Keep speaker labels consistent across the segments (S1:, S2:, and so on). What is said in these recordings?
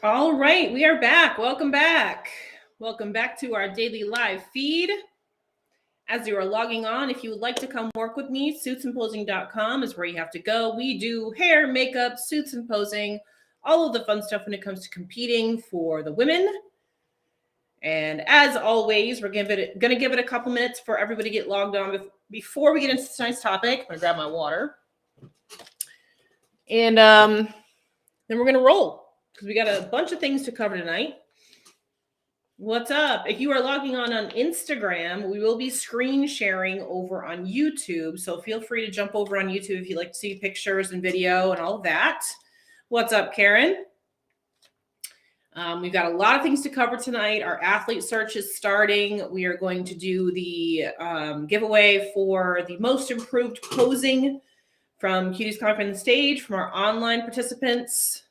S1: All right, we are back. Welcome back. Welcome back to our daily live feed. As you are logging on, if you would like to come work with me, suitsandposing.com is where you have to go. We do hair, makeup, suits and posing, all of the fun stuff when it comes to competing for the women. And as always, we're going to give it a couple minutes for everybody to get logged on before we get into tonight's topic. I'm going to grab my water. And then we're going to roll because we got a bunch of things to cover tonight. What's up? If you are logging on Instagram, we will be screen sharing over on YouTube. So feel free to jump over on YouTube if you'd like to see pictures and video and all of that. What's up, Karen? We've got a lot of things to cover tonight. Our athlete search is starting. We are going to do the giveaway for the most improved posing from Cuties Conquering the Stage from our online participants.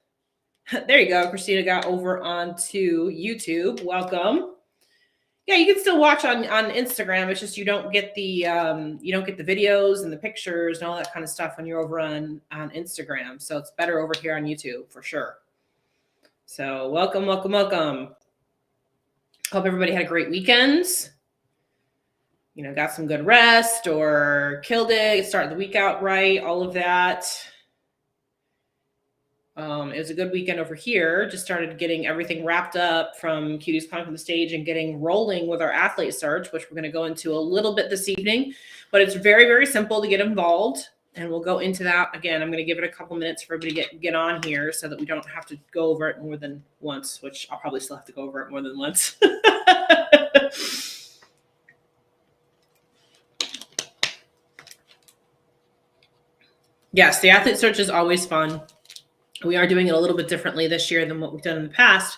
S1: There you go. Christina got over onto YouTube. Welcome. Yeah, you can still watch on Instagram. It's just you don't get the videos and the pictures and all that kind of stuff when you're over on Instagram. So it's better over here on YouTube for sure. So welcome. Hope everybody had a great weekend. Got some good rest or killed it, started the week out right, all of that. It was a good weekend over here. Just started getting everything wrapped up from Cuties Conquering the Stage and getting rolling with our athlete search, which we're going to go into a little bit this evening. But it's very, very simple to get involved. And we'll go into that. Again, I'm going to give it a couple minutes for everybody to get on here so that we don't have to go over it more than once, which I'll probably still have to go over it more than once. Yes, the athlete search is always fun. We are doing it a little bit differently this year than what we've done in the past.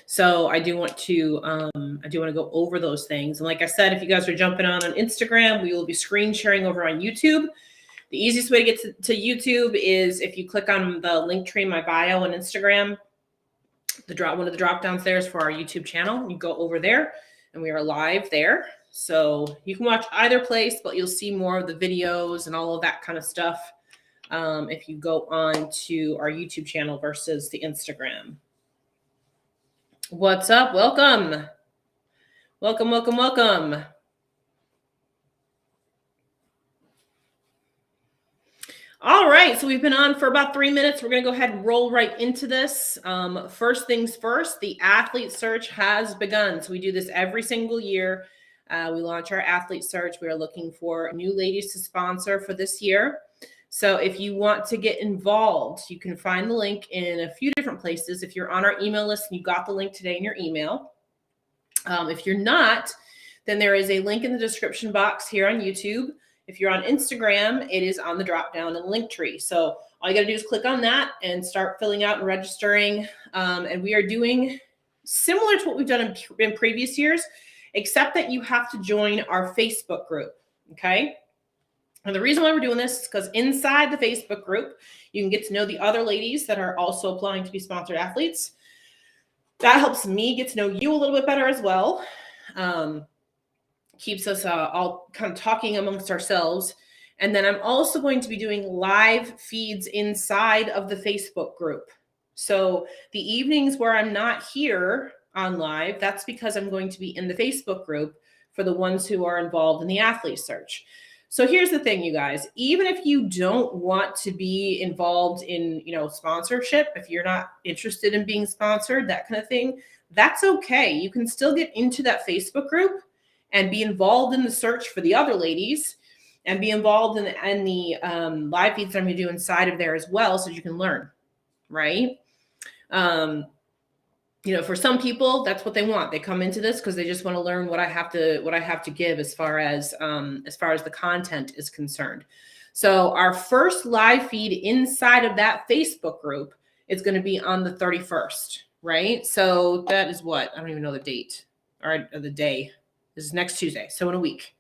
S1: So I do want to go over those things. And like I said, if you guys are jumping on Instagram, we will be screen sharing over on YouTube. The easiest way to get to YouTube is if you click on the link tree in my bio on Instagram, one of the drop downs there is for our YouTube channel. You go over there and we are live there. So you can watch either place, but you'll see more of the videos and all of that kind of stuff if you go on to our YouTube channel versus the Instagram. What's up? Welcome. All right, so we've been on for about 3 minutes. We're going to go ahead and roll right into this. First things first, the athlete search has begun. So we do this every single year. We launch our athlete search. We are looking for new ladies to sponsor for this year. So if you want to get involved, you can find the link in a few different places. If you're on our email list and you got the link today in your email. If you're not, then there is a link in the description box here on YouTube. If you're on Instagram, it is on the drop down in the link tree. So all you got to do is click on that and start filling out and registering. And we are doing similar to what we've done in previous years, except that you have to join our Facebook group. Okay. And the reason why we're doing this is because inside the Facebook group, you can get to know the other ladies that are also applying to be sponsored athletes. That helps me get to know you a little bit better as well. Keeps us all kind of talking amongst ourselves. And then I'm also going to be doing live feeds inside of the Facebook group. So the evenings where I'm not here on live, that's because I'm going to be in the Facebook group for the ones who are involved in the athlete search. So here's the thing, you guys, even if you don't want to be involved in, sponsorship, if you're not interested in being sponsored, that kind of thing, that's okay. You can still get into that Facebook group and be involved in the search for the other ladies and be involved in the live feeds that I'm going to do inside of there as well so you can learn, right? For some people, that's what they want. They come into this because they just want to learn what I have to give as far as the content is concerned. So our first live feed inside of that Facebook group is going to be on the 31st, right? So that is what? I don't even know the date or the day. This is next Tuesday, so in a week.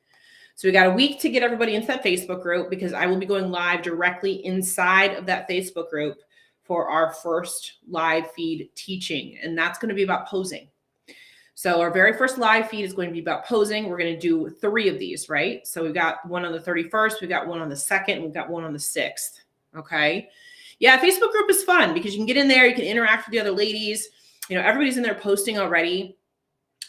S1: So we got a week to get everybody into that Facebook group because I will be going live directly inside of that Facebook group for our first live feed teaching. And that's going to be about posing. So our very first live feed is going to be about posing. We're going to do 3 of these, right? So we've got one on the 31st, we've got one on the 2nd, and we've got one on the 6th. Okay. Yeah, Facebook group is fun because you can get in there, you can interact with the other ladies. Everybody's in there posting already.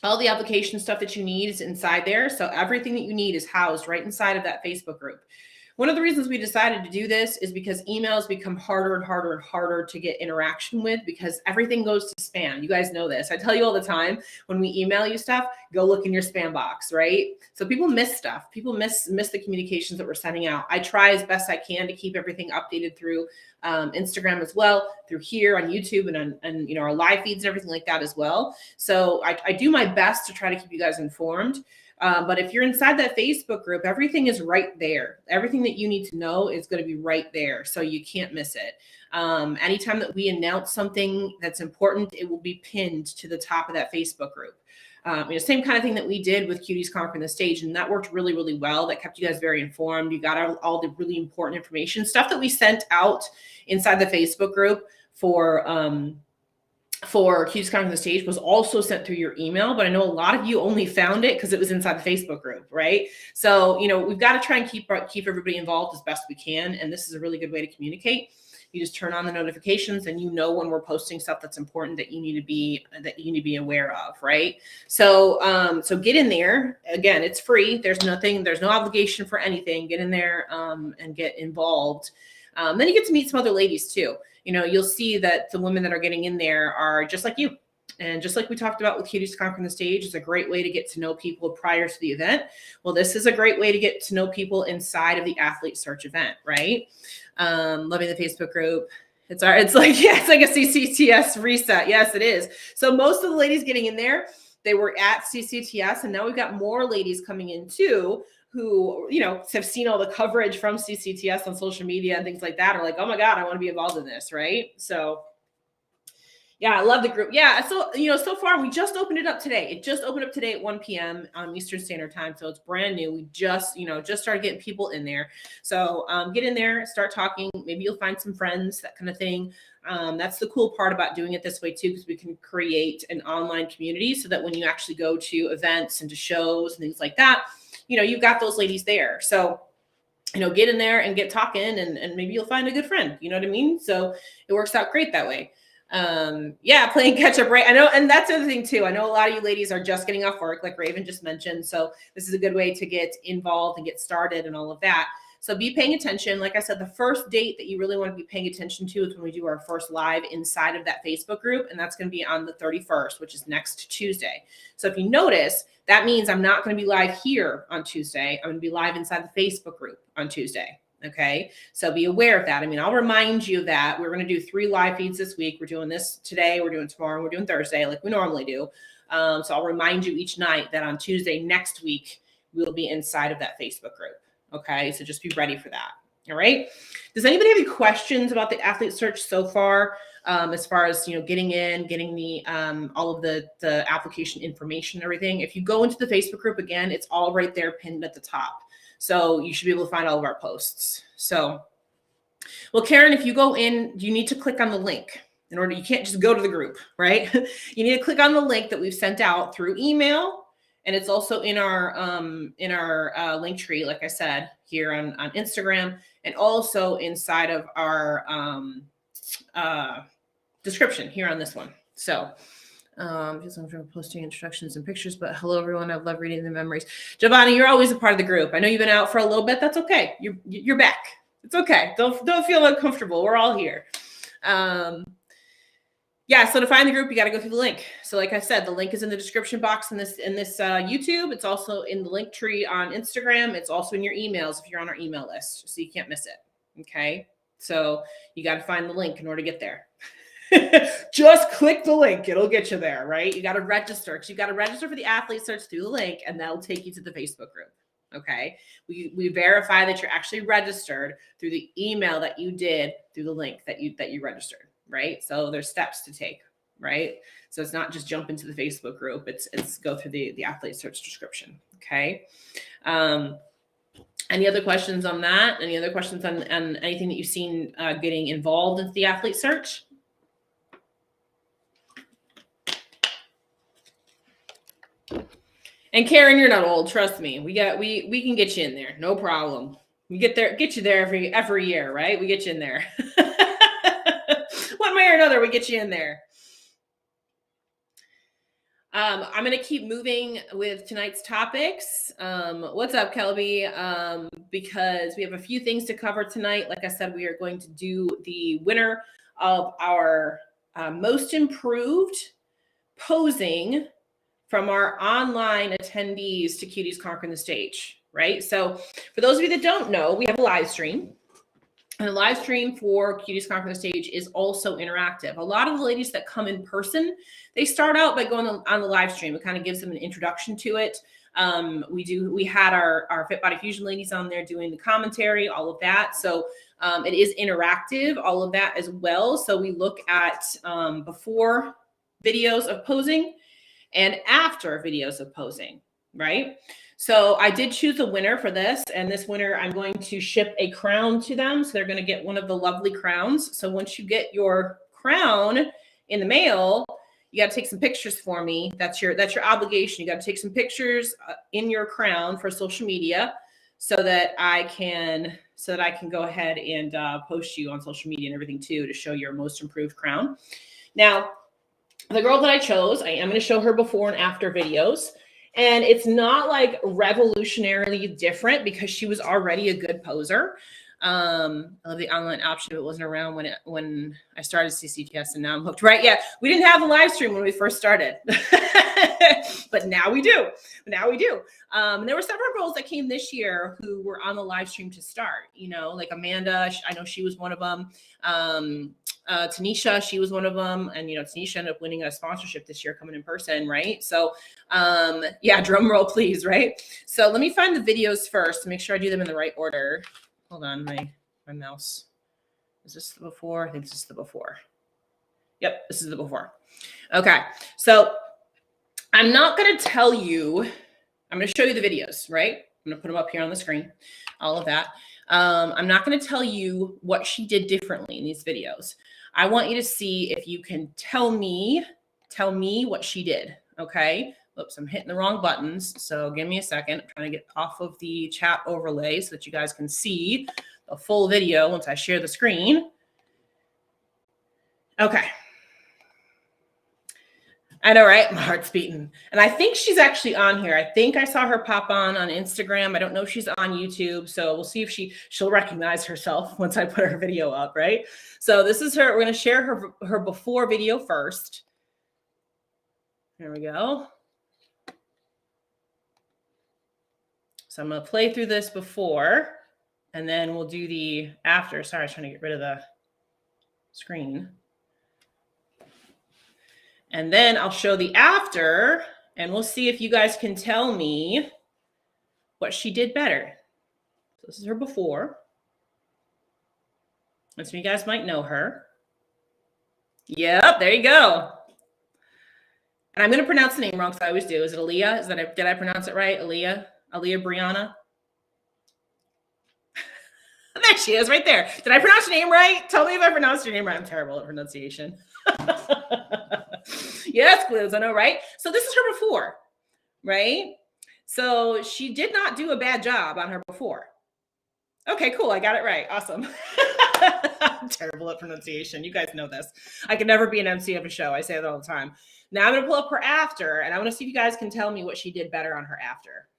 S1: All the application stuff that you need is inside there. So everything that you need is housed right inside of that Facebook group. One of the reasons we decided to do this is because emails become harder and harder and harder to get interaction with because everything goes to spam. You guys know this. I tell you all the time when we email you stuff, go look in your spam box, right? So people miss stuff. People miss the communications that we're sending out. I try as best I can to keep everything updated through Instagram as well, through here on YouTube and our live feeds and everything like that as well. So I do my best to try to keep you guys informed. But if you're inside that Facebook group, everything is right there. Everything that you need to know is going to be right there. So you can't miss it. Anytime that we announce something that's important, it will be pinned to the top of that Facebook group. Same kind of thing that we did with Cuties Conquering the Stage. And that worked really, really well. That kept you guys very informed. You got all the really important information, stuff that we sent out inside the Facebook group for Cuties Conquering the Stage was also sent through your email, but I know a lot of you only found it because it was inside the Facebook group, right? So, we've got to try and keep everybody involved as best we can. And this is a really good way to communicate. You just turn on the notifications and when we're posting stuff that's important that you need to be aware of, right? So get in there. Again, it's free. There's no obligation for anything. Get in there and get involved. Then you get to meet some other ladies too. You'll see that the women that are getting in there are just like you. And just like we talked about with Cuties Conquering the Stage, it's a great way to get to know people prior to the event. Well, this is a great way to get to know people inside of the Athlete Search event, right? Loving the Facebook group. It's like a CCTS reset. Yes, it is. So most of the ladies getting in there, they were at CCTS, and now we've got more ladies coming in too, who, have seen all the coverage from CCTS on social media and things like that, are like, oh my God, I want to be involved in this, right? So yeah, I love the group. Yeah, so, so far we just opened it up today. It just opened up today at 1 p.m. Eastern Standard Time, so it's brand new. We just started getting people in there. So get in there, start talking. Maybe you'll find some friends, that kind of thing. That's the cool part about doing it this way too, because we can create an online community so that when you actually go to events and to shows and things like that, you've got those ladies there. So, get in there and get talking and maybe you'll find a good friend. You know what I mean? So it works out great that way. Playing catch up, right? I know. And that's the other thing too. I know a lot of you ladies are just getting off work, like Raven just mentioned. So this is a good way to get involved and get started and all of that. So be paying attention. Like I said, the first date that you really want to be paying attention to is when we do our first live inside of that Facebook group. And that's going to be on the 31st, which is next Tuesday. So if you notice, that means I'm not going to be live here on Tuesday. I'm going to be live inside the Facebook group on Tuesday. Okay. So be aware of that. I'll remind you that we're going to do 3 live feeds this week. We're doing this today. We're doing tomorrow. We're doing Thursday like we normally do. So I'll remind you each night that on Tuesday next week, we'll be inside of that Facebook group. Okay. So just be ready for that. All right. Does anybody have any questions about the Athlete Search so far? As far as, getting in, getting the, all of the application information and everything. If you go into the Facebook group again, it's all right there pinned at the top. So you should be able to find all of our posts. So, well, Karen, if you go in, you need to click on the link you can't just go to the group, right? You need to click on the link that we've sent out through email. And it's also in our link tree, like I said, here on Instagram, and also inside of our description here on this one. So just I'm posting instructions and pictures, but hello everyone. I love reading the memories. Giovanni, you're always a part of the group. I know you've been out for a little bit. That's okay. You're back. It's okay. Don't feel uncomfortable. We're all here. So to find the group, you got to go through the link. So like I said, the link is in the description box in this YouTube. It's also in the link tree on Instagram. It's also in your emails if you're on our email list, so you can't miss it. Okay. So you got to find the link in order to get there. Just click the link. It'll get you there, right? You got to register because you got to register for the Athlete Search through the link, and that'll take you to the Facebook group. Okay. We verify that you're actually registered through the email that you did through the link that you registered, right? So there's steps to take, right? So it's not just jump into the Facebook group. It's go through the Athlete Search description. Okay. Any other questions on that? Any other questions on anything that you've seen getting involved in the Athlete Search? And Karen, you're not old. Trust me. We can get you in there. No problem. We get you there every year, right? We get you in there. way or another, we get you in there. I'm going to keep moving with tonight's topics. What's up, Kelby? Because we have a few things to cover tonight. Like I said, we are going to do the winner of our most improved posing from our online attendees to Cuties Conquering the Stage, right? So for those of you that don't know, we have a live stream. And the live stream for Cuties Conquering the Stage is also interactive. A lot of the ladies that come in person, they start out by going on the live stream. It kind of gives them an introduction to it. We had our Fit Body Fusion ladies on there doing the commentary, all of that. So it is interactive, all of that as well. So we look at before videos of posing and after videos of posing, right? So I did choose a winner for this, and this winner, I'm going to ship a crown to them. So they're going to get one of the lovely crowns. So once you get your crown in the mail, you got to take some pictures for me. That's your obligation. You got to take some pictures in your crown for social media so that I can go ahead and post you on social media and everything too, to show your most improved crown. Now, the girl that I chose, I am going to show her before and after videos. And it's not like revolutionarily different because she was already a good poser. I love the online option. It wasn't around when I started CCTS, and now I'm hooked. Right? Yeah, we didn't have a live stream when we first started, but now we do. And there were several girls that came this year who were on the live stream to start. You know, like Amanda. I know she was one of them. Tanisha, she was one of them, and Tanisha ended up winning a sponsorship this year coming in person, right? So yeah, drum roll please, right? So let me find the videos first to make sure I do them in the right order. Hold on, my mouse. Is this the before? I think this is the before. Yep, this is the before. Okay, so I'm not going to tell you, I'm going to show you the videos, right? I'm going to put them up here on the screen, all of that. I'm not going to tell you what she did differently in these videos. I want you to see if you can tell me what she did, okay? Oops, I'm hitting the wrong buttons, so give me a second. I'm trying to get off of the chat overlay so that you guys can see the full video once I share the screen. Okay. I know, right? My heart's beating. And I think she's actually on here. I think I saw her pop on Instagram. I don't know if she's on YouTube. So we'll see if she'll recognize herself once I put her video up, right? So this is her. We're going to share her before video first. There we go. So I'm going to play through this before, and then we'll do the after. Sorry, I was trying to get rid of the screen. And then I'll show the after, and we'll see if you guys can tell me what she did better. So this is her before. And some of you guys might know her. Yep, there you go. And I'm going to pronounce the name wrong, because I always do. Is it Aaliyah? Did I pronounce it right? Aaliyah Brianna? There she is, right there. Did I pronounce your name right? Tell me if I pronounced your name right. I'm terrible at pronunciation. Yes, Gliz, I know, right? So this is her before, right? So she did not do a bad job on her before. Okay, cool. I got it right. Awesome. I'm terrible at pronunciation. You guys know this. I could never be an MC of a show. I say that all the time. Now I'm going to pull up her after, and I want to see if you guys can tell me what she did better on her after.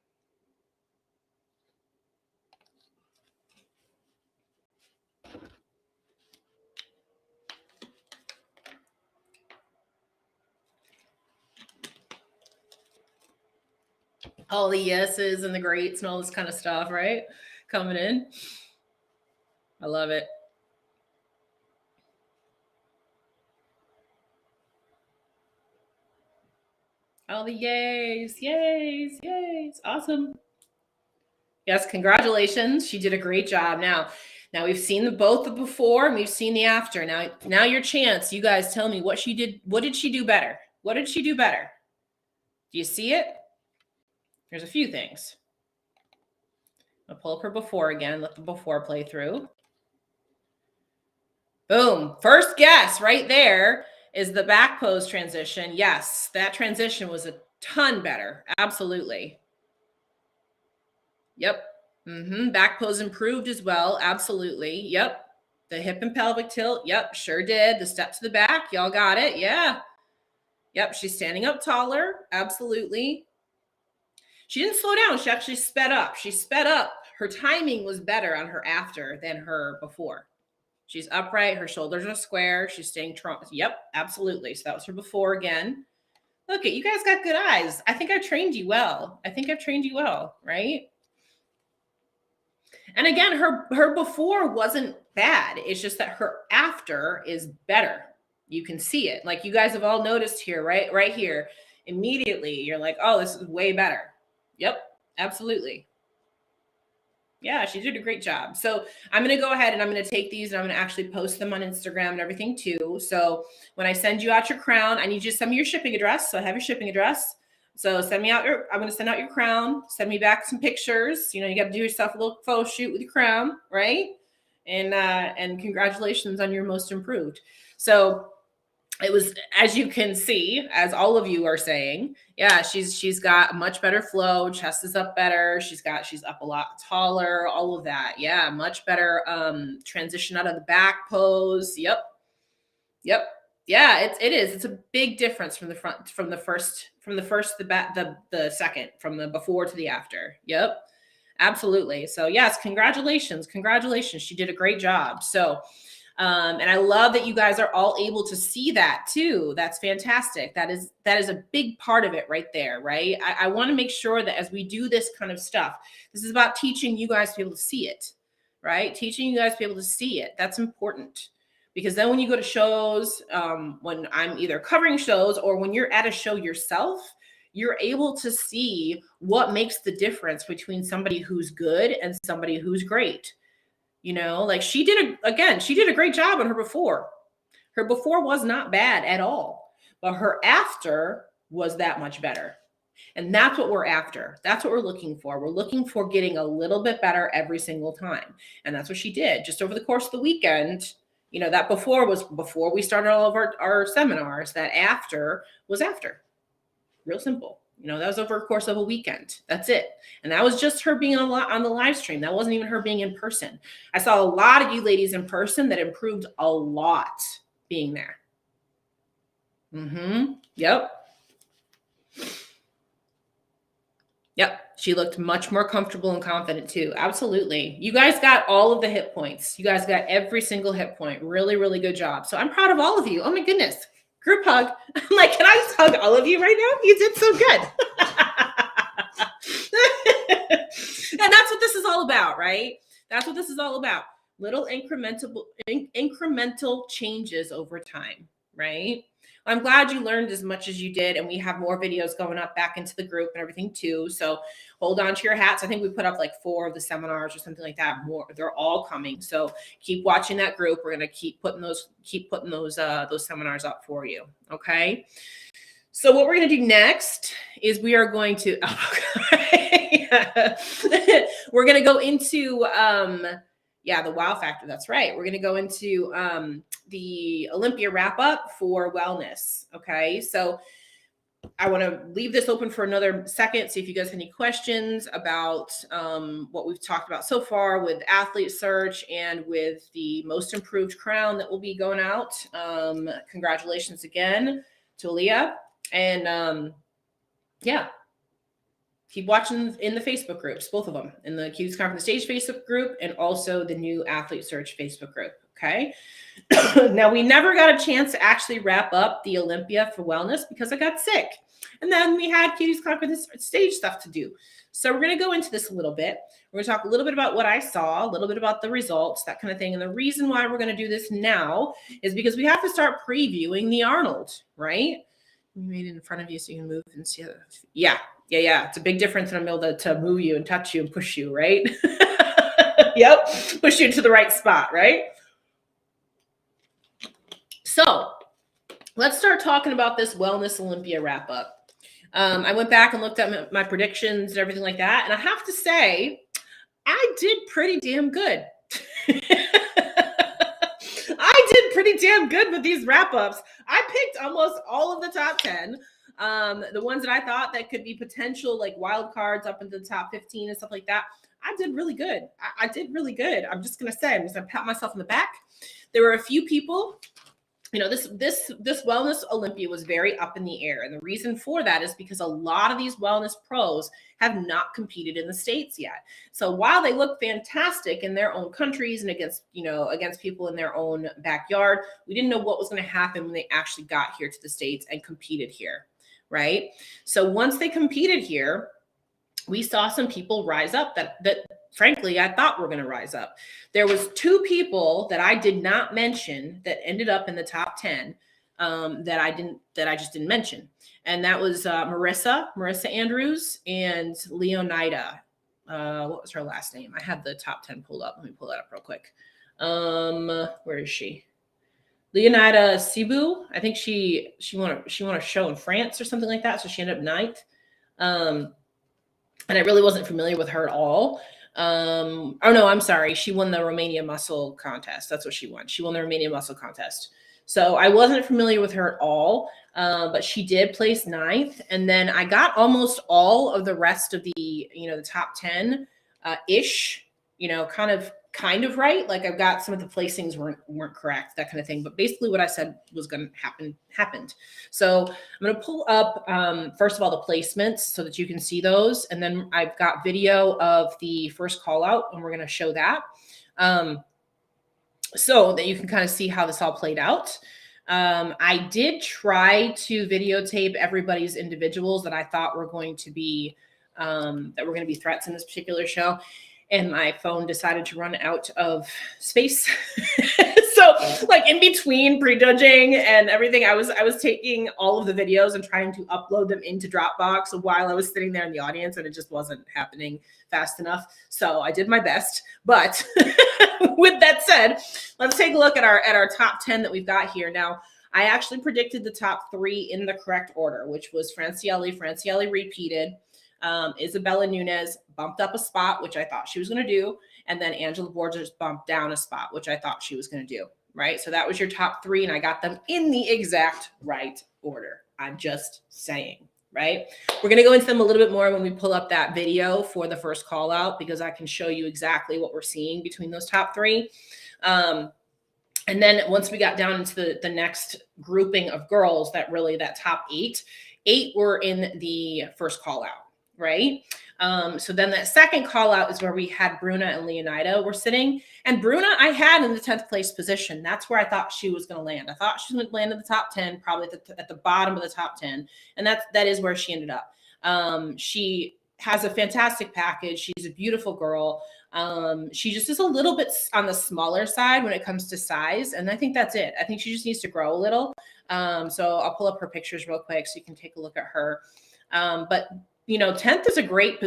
S1: All the yeses and the greats and all this kind of stuff, right? Coming in. I love it. All the yays, yays, yays. Awesome. Yes, congratulations. She did a great job. Now we've seen both the before and we've seen the after. Now your chance. You guys tell me what she did. What did she do better? What did she do better? Do you see it? There's a few things. I'll pull up her before again. Let the before play through. Boom. First guess right there is the back pose transition. Yes, that transition was a ton better. Absolutely. Yep. Back pose improved as well. Absolutely. Yep. The hip and pelvic tilt. Yep, sure did. The step to the back. Y'all got it. Yeah. Yep, she's standing up taller. Absolutely. She didn't slow down. She actually sped up. She sped up. Her timing was better on her after than her before. She's upright. Her shoulders are square. She's staying trunk. Yep, absolutely. So that was her before again. Look, you guys got good eyes. I think I've trained you well. Right? And again, her before wasn't bad. It's just that her after is better. You can see it. Like you guys have all noticed here, right? Right here. Immediately, you're like, oh, this is way better. Yep, absolutely. Yeah, she did a great job. So I'm going to go ahead and I'm going to take these and I'm going to actually post them on Instagram and everything too. So when I send you out your crown, I need you to send me your shipping address. So I have your shipping address. So send me out I'm going to send out your crown. Send me back some pictures. You know, you got to do yourself a little photo shoot with your crown, right? And congratulations on your most improved. So it was, as you can see, as all of you are saying, yeah, she's got much better flow. Chest is up better. She's up a lot taller, all of that. Yeah. Much better, transition out of the back pose. Yep. Yeah, it is. It's a big difference from the front, from the first, the back, the second, from the before to the after. Yep. Absolutely. So yes, congratulations. She did a great job. So, and I love that you guys are all able to see that too. That's fantastic. That is a big part of it right there, right? I want to make sure that as we do this kind of stuff, this is about teaching you guys to be able to see it, right? Teaching you guys to be able to see it. That's important. Because then when you go to shows, when I'm either covering shows or when you're at a show yourself, you're able to see what makes the difference between somebody who's good and somebody who's great. You know, like she did a great job on her before. Her before was not bad at all, but her after was that much better. And that's what we're after. That's what we're looking for. We're looking for getting a little bit better every single time. And that's what she did just over the course of the weekend. You know, that before was before we started all of our seminars. That after was after. Real simple. You know, that was over the course of a weekend. That's it. And that was just her being on the live stream. That wasn't even her being in person. I saw a lot of you ladies in person that improved a lot being there. Yep. She looked much more comfortable and confident too. Absolutely. You guys got all of the hit points. You guys got every single hit point. Really, really good job. So I'm proud of all of you. Oh my goodness. Group hug. I'm like, can I just hug all of you right now? You did so good. And that's what this is all about, right? That's what this is all about. Little incremental changes over time, right? I'm glad you learned as much as you did, and we have more videos going up back into the group and everything too. So hold on to your hats. I think we put up like 4 of the seminars or something like that. More, they're all coming. So keep watching that group. We're gonna keep putting those seminars up for you. Okay. So what we're gonna do next is we are going to we're gonna go into the wow factor. That's right. We're gonna go into the Olympia wrap up for wellness. Okay. So I want to leave this open for another second. See if you guys have any questions about what we've talked about so far with athlete search and with the most improved crown that will be going out. Congratulations again to Aaliyah. And keep watching in the Facebook groups, both of them, in the Cuties Conquer the Stage Facebook group and also the new Athlete Search Facebook group. Okay. Now, we never got a chance to actually wrap up the Olympia for wellness because I got sick. And then we had Cuties Conquer the Stage stuff to do. So we're going to go into this a little bit. We're going to talk a little bit about what I saw, a little bit about the results, that kind of thing. And the reason why we're going to do this now is because we have to start previewing the Arnold, right? We made it in front of you so you can move and see. Yeah. It's a big difference when I'm able to move you and touch you and push you, right? Yep. Push you into the right spot, right? So let's start talking about this Wellness Olympia wrap up. I went back and looked at my predictions and everything like that. And I have to say, I did pretty damn good. I did pretty damn good with these wrap ups. I picked almost all of the top 10. The ones that I thought that could be potential like wild cards up into the top 15 and stuff like that, I did really good. I did really good. I'm just gonna say, I'm just gonna pat myself on the back. There were a few people, you know, this wellness Olympia was very up in the air, and the reason for that is because a lot of these wellness pros have not competed in the States yet. So while they look fantastic in their own countries and against, you know, against people in their own backyard, we didn't know what was going to happen when they actually got here to the States and competed here, right? So once they competed here, we saw some people rise up that frankly I thought were going to rise up. There was two people that I did not mention that ended up in the top 10 that I just didn't mention, and that was Marissa Andrews and Leonida. What was her last name? I have the top 10 pulled up. Let me pull that up real quick. Where is she? Leonida Sibu. I think she won a show in France or something like that, so she ended up ninth. And I really wasn't familiar with her at all. Oh no, I'm sorry. She won the Romania muscle contest. That's what she won. She won the Romania muscle contest. So I wasn't familiar with her at all, but she did place ninth. And then I got almost all of the rest of the, you know, the top 10 ish, you know, kind of right. Like I've got some of the placings weren't correct, that kind of thing. But basically what I said was going to happen happened. So I'm going to pull up, first of all, the placements so that you can see those. And then I've got video of the first call out, and we're going to show that so that you can kind of see how this all played out. I did try to videotape everybody's individuals that I thought were going to be threats in this particular show. And my phone decided to run out of space. So like in between prejudging and everything, I was taking all of the videos and trying to upload them into Dropbox while I was sitting there in the audience, and it just wasn't happening fast enough. So I did my best. But with that said, let's take a look at our top 10 that we've got here. Now, I actually predicted the top 3 in the correct order, which was Francielli. Francielli repeated. Isabella Nunes bumped up a spot, which I thought she was going to do. And then Angela Borges bumped down a spot, which I thought she was going to do. Right. So that was your top 3. And I got them in the exact right order. I'm just saying. Right. We're going to go into them a little bit more when we pull up that video for the first call out, because I can show you exactly what we're seeing between those top 3. And then once we got down into the next grouping of girls, that top 8 were in the first call out. Right. So then that second call out is where we had Bruna and Leonida were sitting, and Bruna I had in the 10th place position. That's where I thought she was going to land. I thought she was going to land in the top 10, probably at the bottom of the top 10. And that is where she ended up. She has a fantastic package. She's a beautiful girl. She just is a little bit on the smaller side when it comes to size. And I think that's it. I think she just needs to grow a little. So I'll pull up her pictures real quick so you can take a look at her. But you know, 10th is a great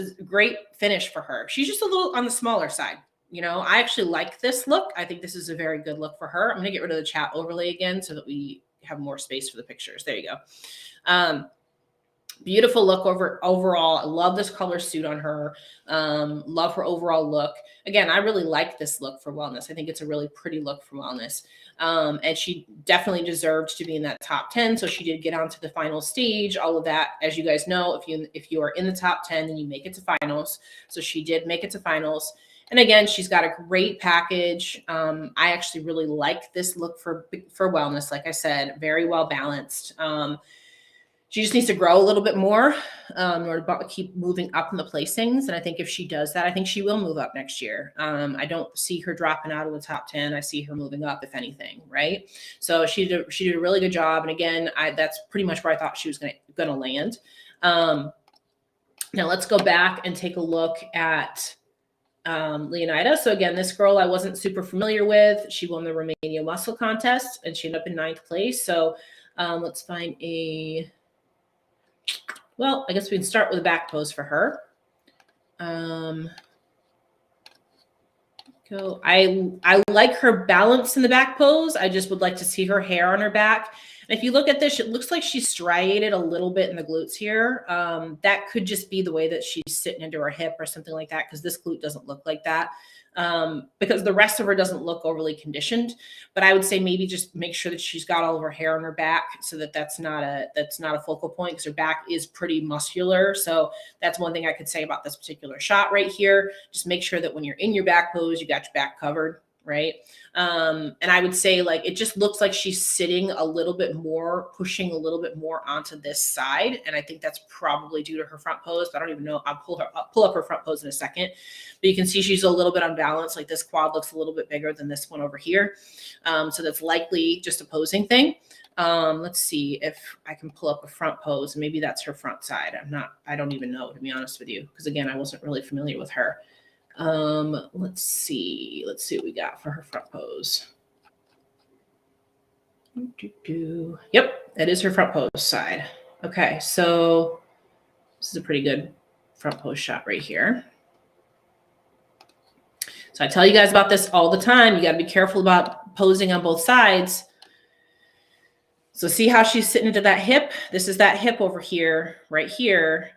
S1: finish for her. She's just a little on the smaller side. You know, I actually like this look. I think this is a very good look for her. I'm going to get rid of the chat overlay again so that we have more space for the pictures. There you go. Beautiful look overall. I love this color suit on her. Love her overall look. Again, I really like this look for wellness. I think it's a really pretty look for wellness. And she definitely deserved to be in that top 10. So she did get onto the final stage, all of that. As you guys know, if you are in the top 10, then you make it to finals. So she did make it to finals. And again, she's got a great package. I actually really like this look for wellness. Like I said, very well balanced. She just needs to grow a little bit more in order to keep moving up in the placings. And I think if she does that, I think she will move up next year. I don't see her dropping out of the top 10. I see her moving up, if anything, right? So she did a really good job. And again, that's pretty much where I thought she was going to land. Now let's go back and take a look at Leonida. So again, this girl I wasn't super familiar with. She won the Romania muscle contest and she ended up in 9th place. So let's find well, I guess we can start with a back pose for her. I like her balance in the back pose. I just would like to see her hair on her back. And if you look at this, it looks like she's striated a little bit in the glutes here. That could just be the way that she's sitting into her hip or something like that, because this glute doesn't look like that. Because the rest of her doesn't look overly conditioned. But I would say maybe just make sure that she's got all of her hair on her back, so that that's not a focal point, because her back is pretty muscular. So that's one thing I could say about this particular shot right here. Just make sure that when you're in your back pose, you got your back covered, right? And I would say, like, it just looks like she's sitting a little bit more, pushing a little bit more onto this side. And I think that's probably due to her front pose, but I don't even know. I'll pull up her front pose in a second, but you can see she's a little bit unbalanced. Like, this quad looks a little bit bigger than this one over here. So that's likely just a posing thing. Let's see if I can pull up a front pose. Maybe that's her front side. I don't even know, to be honest with you, because again, I wasn't really familiar with her. Let's see what we got for her front pose. Yep, that is her front pose side. Okay, so this is a pretty good front pose shot right here. So I tell you guys about this all the time. You got to be careful about posing on both sides. So see how she's sitting into that hip? This is that hip over here, right here.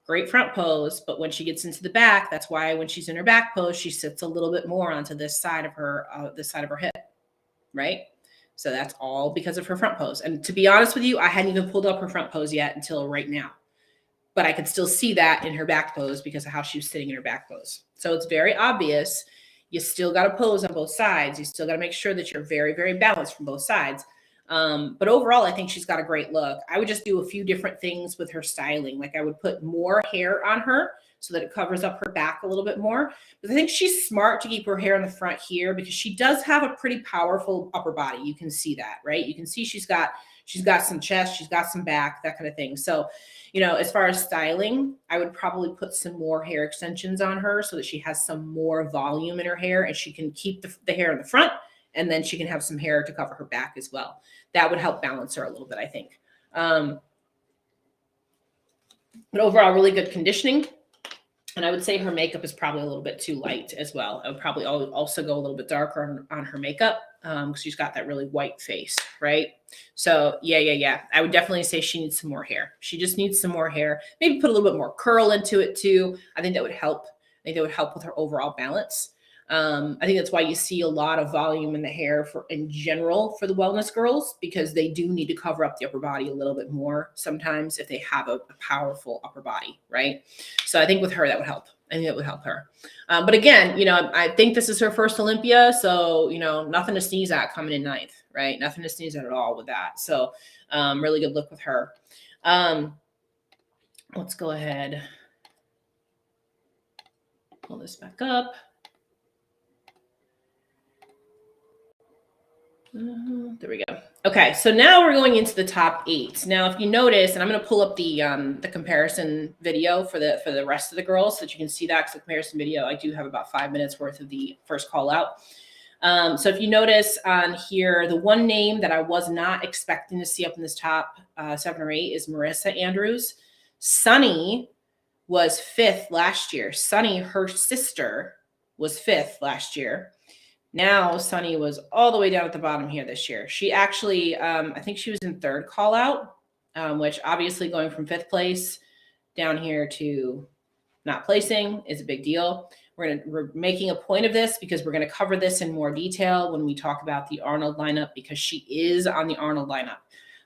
S1: Great front pose, but when she gets into the back, that's why when she's in her back pose, she sits a little bit more onto this side of her hip, right? So that's all because of her front pose. And to be honest with you, I hadn't even pulled up her front pose yet until right now, but I could still see that in her back pose because of how she was sitting in her back pose. So it's very obvious. You still got to pose on both sides. You still got to make sure that you're very, very balanced from both sides. But overall, I think she's got a great look. I would just do a few different things with her styling. Like, I would put more hair on her so that it covers up her back a little bit more. But I think she's smart to keep her hair in the front here, because she does have a pretty powerful upper body. You can see that, right? You can see she's got some chest, she's got some back, that kind of thing. So, you know, as far as styling, I would probably put some more hair extensions on her so that she has some more volume in her hair, and she can keep the hair in the front, and then she can have some hair to cover her back as well. That would help balance her a little bit, I think. But overall, really good conditioning. And I would say her makeup is probably a little bit too light as well. I would probably also go a little bit darker on her makeup, because she's got that really white face, right? So yeah. I would definitely say she needs some more hair. She just needs some more hair. Maybe put a little bit more curl into it too. I think that would help. I think that would help with her overall balance. I think that's why you see a lot of volume in the hair in general for the wellness girls, because they do need to cover up the upper body a little bit more sometimes if they have a powerful upper body, right? So I think with her, that would help. I think that would help her. But again, you know, I think this is her first Olympia. So, you know, nothing to sneeze at coming in ninth, right? Nothing to sneeze at all with that. So really good look with her. Let's go ahead. Pull this back up. There we go. Okay, so now we're going into the top 8. Now, if you notice, and I'm going to pull up the comparison video for the rest of the girls so that you can see that, because the comparison video, I do have about 5 minutes worth of the first call out. So if you notice on here, the one name that I was not expecting to see up in this top 7 or 8 is Marissa Andrews. Sunny was 5th last year. Sunny, her sister, was 5th last year. Now, Sunny was all the way down at the bottom here this year. She actually, I think she was in 3rd call out, which obviously going from 5th place down here to not placing is a big deal. We're making a point of this because we're going to cover this in more detail when we talk about the Arnold lineup, because she is on the Arnold lineup.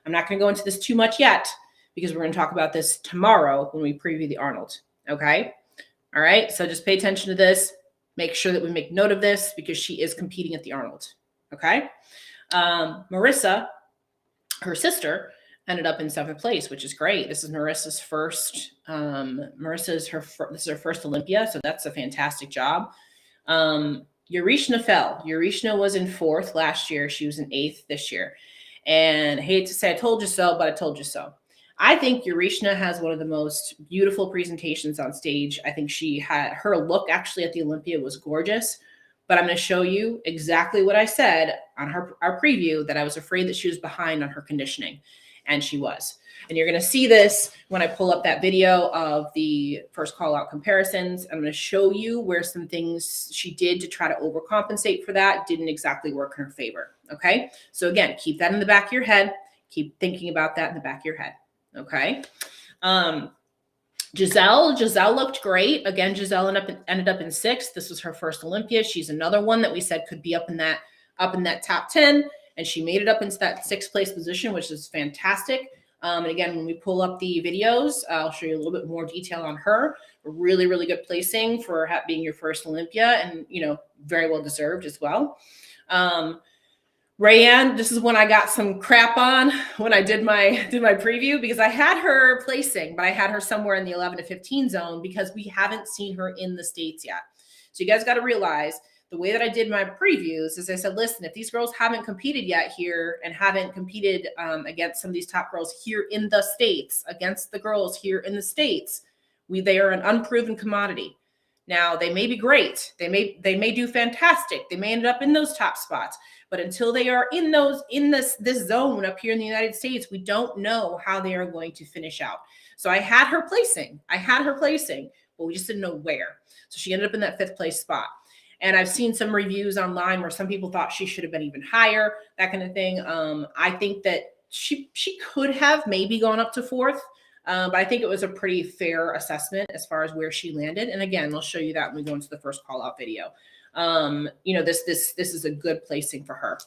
S1: I'm not going to go into this too much yet because we're going to talk about this tomorrow when we preview the Arnold. Okay. All right. So just pay attention to this. Make sure that we make note of this because she is competing at the Arnold. Okay. Marissa, her sister, ended up in 7th place, which is great. This is Marissa's first. This is her first Olympia, so that's a fantastic job. Eurishna fell. Eurishna was in 4th last year. She was in 8th this year. And I hate to say I told you so, but I told you so. I think Eurishna has one of the most beautiful presentations on stage. I think her look actually at the Olympia was gorgeous, but I'm going to show you exactly what I said on our preview, that I was afraid that she was behind on her conditioning, and she was. And you're going to see this when I pull up that video of the first call out comparisons. I'm going to show you where some things she did to try to overcompensate for that didn't exactly work in her favor. Okay. So again, keep that in the back of your head. Keep thinking about that in the back of your head. Okay. Giselle looked great. Again, Giselle ended up in sixth. This was her first Olympia. She's another one that we said could be up in that top 10. And she made it up into that sixth place position, which is fantastic. And again, when we pull up the videos, I'll show you a little bit more detail on her. Really, really good placing for being your first Olympia, and very well deserved as well. Rayanne, this is when I got some crap on when I did my preview, because I had her placing, but I had her somewhere in the 11 to 15 zone because we haven't seen her in the States yet. So you guys got to realize the way that I did my previews is I said, listen, if these girls haven't competed yet here and haven't competed against some of these top girls here in the States, against the girls here in the States, they are an unproven commodity. Now, they may be great. They may do fantastic. They may end up in those top spots. But until they are in this zone up here in the United States, we don't know how they are going to finish out. So I had her placing, but we just didn't know where. So she ended up in that 5th place spot. And I've seen some reviews online where some people thought she should have been even higher, that kind of thing. I think that she could have maybe gone up to 4th. But I think it was a pretty fair assessment as far as where she landed. And again, I'll show you that when we go into the first call out video. This is a good placing for her.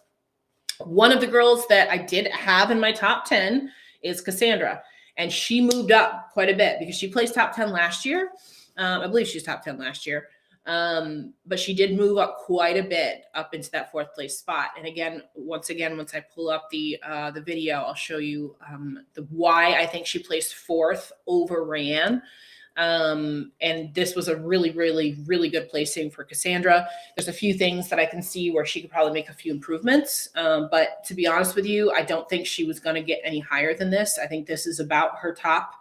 S1: One of the girls that I did have in my top 10 is Cassandra, and she moved up quite a bit because she placed top 10 last year. I believe she's top 10 last year. But she did move up quite a bit up into that 4th place spot. And again, once I pull up the video, I'll show you why I think she placed 4th over Rayanne. And this was a really, really, really good placing for Cassandra. There's a few things that I can see where she could probably make a few improvements. But to be honest with you, I don't think she was going to get any higher than this. I think this is about her top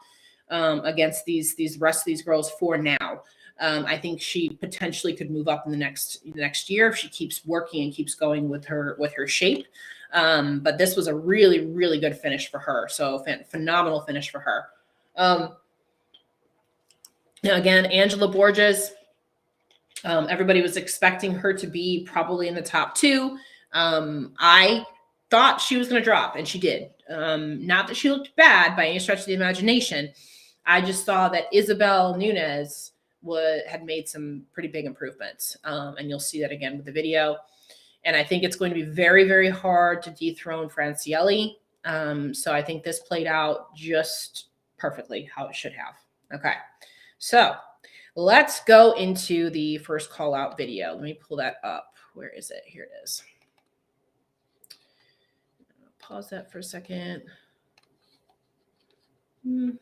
S1: against these rest of these girls for now. I think she potentially could move up in the next year if she keeps working and keeps going with her shape. But this was a really, really good finish for her. So phenomenal finish for her. Now again, Angela Borges, everybody was expecting her to be probably in the top 2. I thought she was going to drop, and she did. Not that she looked bad by any stretch of the imagination. I just saw that Isabel Nunez had made some pretty big improvements. And you'll see that again with the video. And I think it's going to be very, very hard to dethrone Francielli. So I think this played out just perfectly how it should have. Okay. So let's go into the first call out video. Let me pull that up. Where is it? Here it is. Pause that for a second. And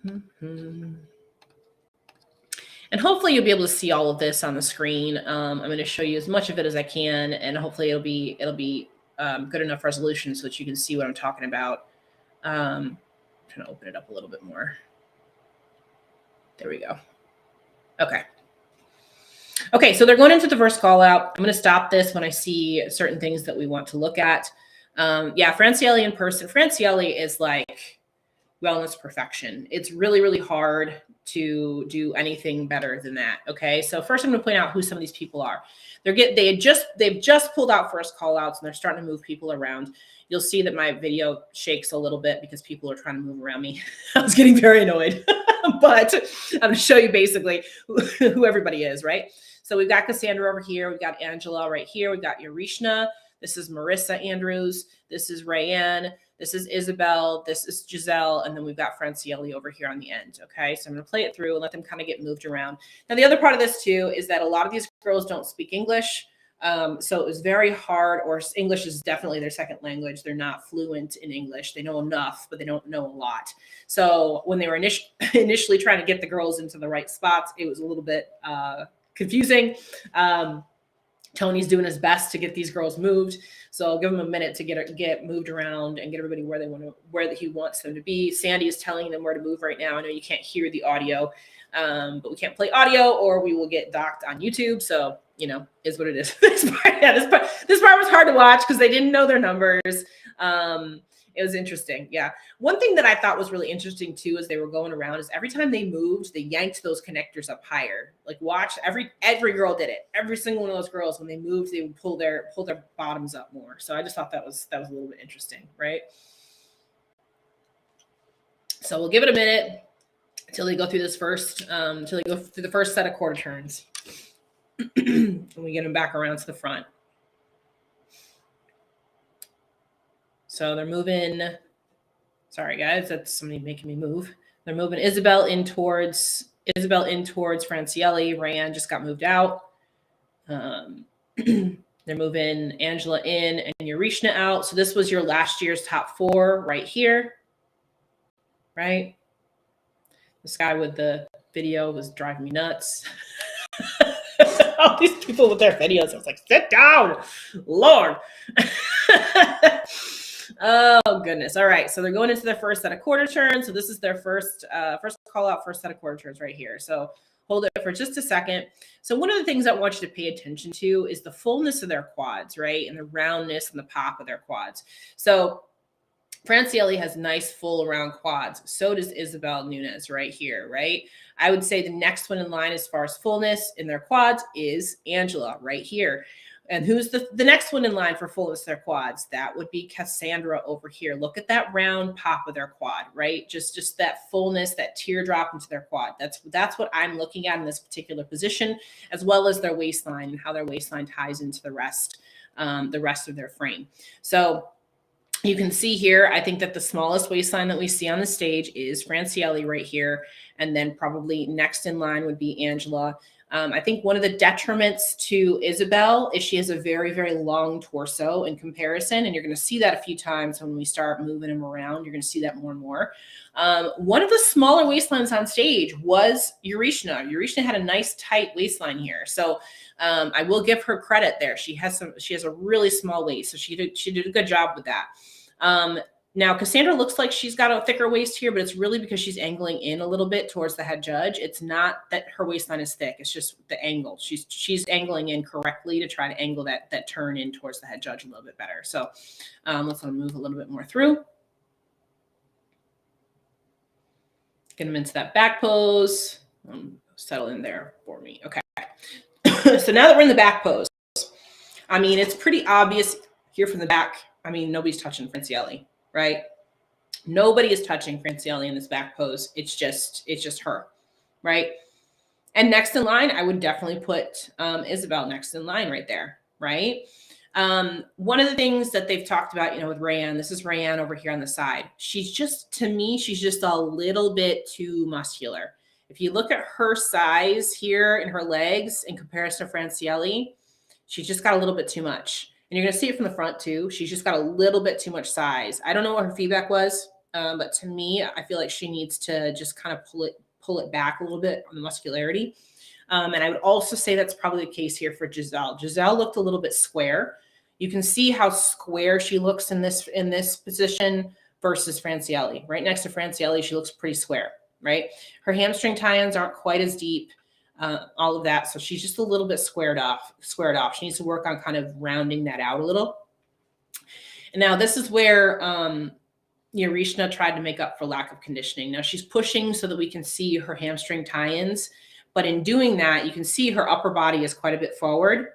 S1: hopefully you'll be able to see all of this on the screen. I'm going to show you as much of it as I can, and hopefully it'll be good enough resolution so that you can see what I'm talking about. I'm trying to open it up a little bit more. There we go. Okay, so they're going into the first call out. I'm going to stop this when I see certain things that we want to look at. Francielli in person. Francielli is like wellness perfection. It's really, really hard to do anything better than that. Okay, so first I'm going to point out who some of these people are. They've just pulled out first call outs, and they're starting to move people around. You'll see that my video shakes a little bit because people are trying to move around me. I was getting very annoyed, but I'm going to show you basically who everybody is, right? So we've got Cassandra over here. We've got Angela right here. We've got Yarishna. This is Marissa Andrews. This is Rayanne. This is Isabel. This is Giselle. And then we've got Francielli over here on the end. Okay, so I'm going to play it through and let them kind of get moved around. Now, the other part of this too is that a lot of these girls don't speak English. So it was very hard, or English is definitely their second language. They're not fluent in English. They know enough, but they don't know a lot. So when they were initially trying to get the girls into the right spots, it was a little bit confusing. Tony's doing his best to get these girls moved. So I'll give him a minute to get moved around and get everybody where he wants them to be. Sandy is telling them where to move right now. I know you can't hear the audio, but we can't play audio or we will get docked on YouTube. So, is what it is. This part was hard to watch because they didn't know their numbers. It was interesting. Yeah. One thing that I thought was really interesting too, as they were going around, is every time they moved, they yanked those connectors up higher. Like watch, every girl did it. Every single one of those girls, when they moved, they would pull their bottoms up more. So I just thought that was a little bit interesting, right? So we'll give it a minute until they go through this first, until they go through the first set of quarter turns. And we get them back around to the front. So they're moving, sorry guys, that's somebody making me move. They're moving Isabel in towards Francielli. Rayanne just got moved out. They're moving Angela in and Urishna out. So this was your last year's top 4 right here, right? This guy with the video was driving me nuts. All these people with their videos, I was like, sit down, Lord. Oh goodness. All right, so they're going into their first set of quarter turns. So this is their first call out, first set of quarter turns right here. So hold it for just a second. So one of the things I want you to pay attention to is the fullness of their quads, right? And the roundness and the pop of their quads. So Francielli has nice full round quads. So does Isabel Nunes right here, right? I would say the next one in line as far as fullness in their quads is Angela right here. And who's the next one in line for fullness of their quads? That would be Cassandra over here. Look at that round pop of their quad, right? Just that fullness, that teardrop into their quad. That's what I'm looking at in this particular position, as well as their waistline and how their waistline ties into the rest of their frame. So you can see here, I think that the smallest waistline that we see on the stage is Francielli right here. And then probably next in line would be Angela. I think one of the detriments to Isabel is she has a very, very long torso in comparison. And you're going to see that a few times when we start moving them around. You're going to see that more and more. One of the smaller waistlines on stage was Urishna. Urishna had a nice tight waistline here. So I will give her credit there. She has a really small waist. So she did a good job with that. Now, Cassandra looks like she's got a thicker waist here, but it's really because she's angling in a little bit towards the head judge. It's not that her waistline is thick. It's just the angle. She's angling in correctly to try to angle that turn in towards the head judge a little bit better. So let's move a little bit more through. Get them into that back pose. Settle in there for me. Okay. So now that we're in the back pose, I mean, it's pretty obvious here from the back. I mean, nobody's touching Francielli, right? Nobody is touching Francielli in this back pose. It's just her, right? And next in line, I would definitely put Isabel next in line right there, right? One of the things that they've talked about, with Rayanne, this is Rayanne over here on the side. To me, she's just a little bit too muscular. If you look at her size here in her legs in comparison to Francielli, she's just got a little bit too much. And you're going to see it from the front too. She's just got a little bit too much size. I don't know what her feedback was, but to me, I feel like she needs to just kind of pull it back a little bit on the muscularity. And I would also say that's probably the case here for Giselle. Giselle looked a little bit square. You can see how square she looks in this position versus Francielli. Right next to Francielli, she looks pretty square, right? Her hamstring tie-ins aren't quite as deep. All of that. So she's just a little bit squared off. She needs to work on kind of rounding that out a little. And now this is where Urishna tried to make up for lack of conditioning. Now she's pushing so that we can see her hamstring tie-ins. But in doing that, you can see her upper body is quite a bit forward.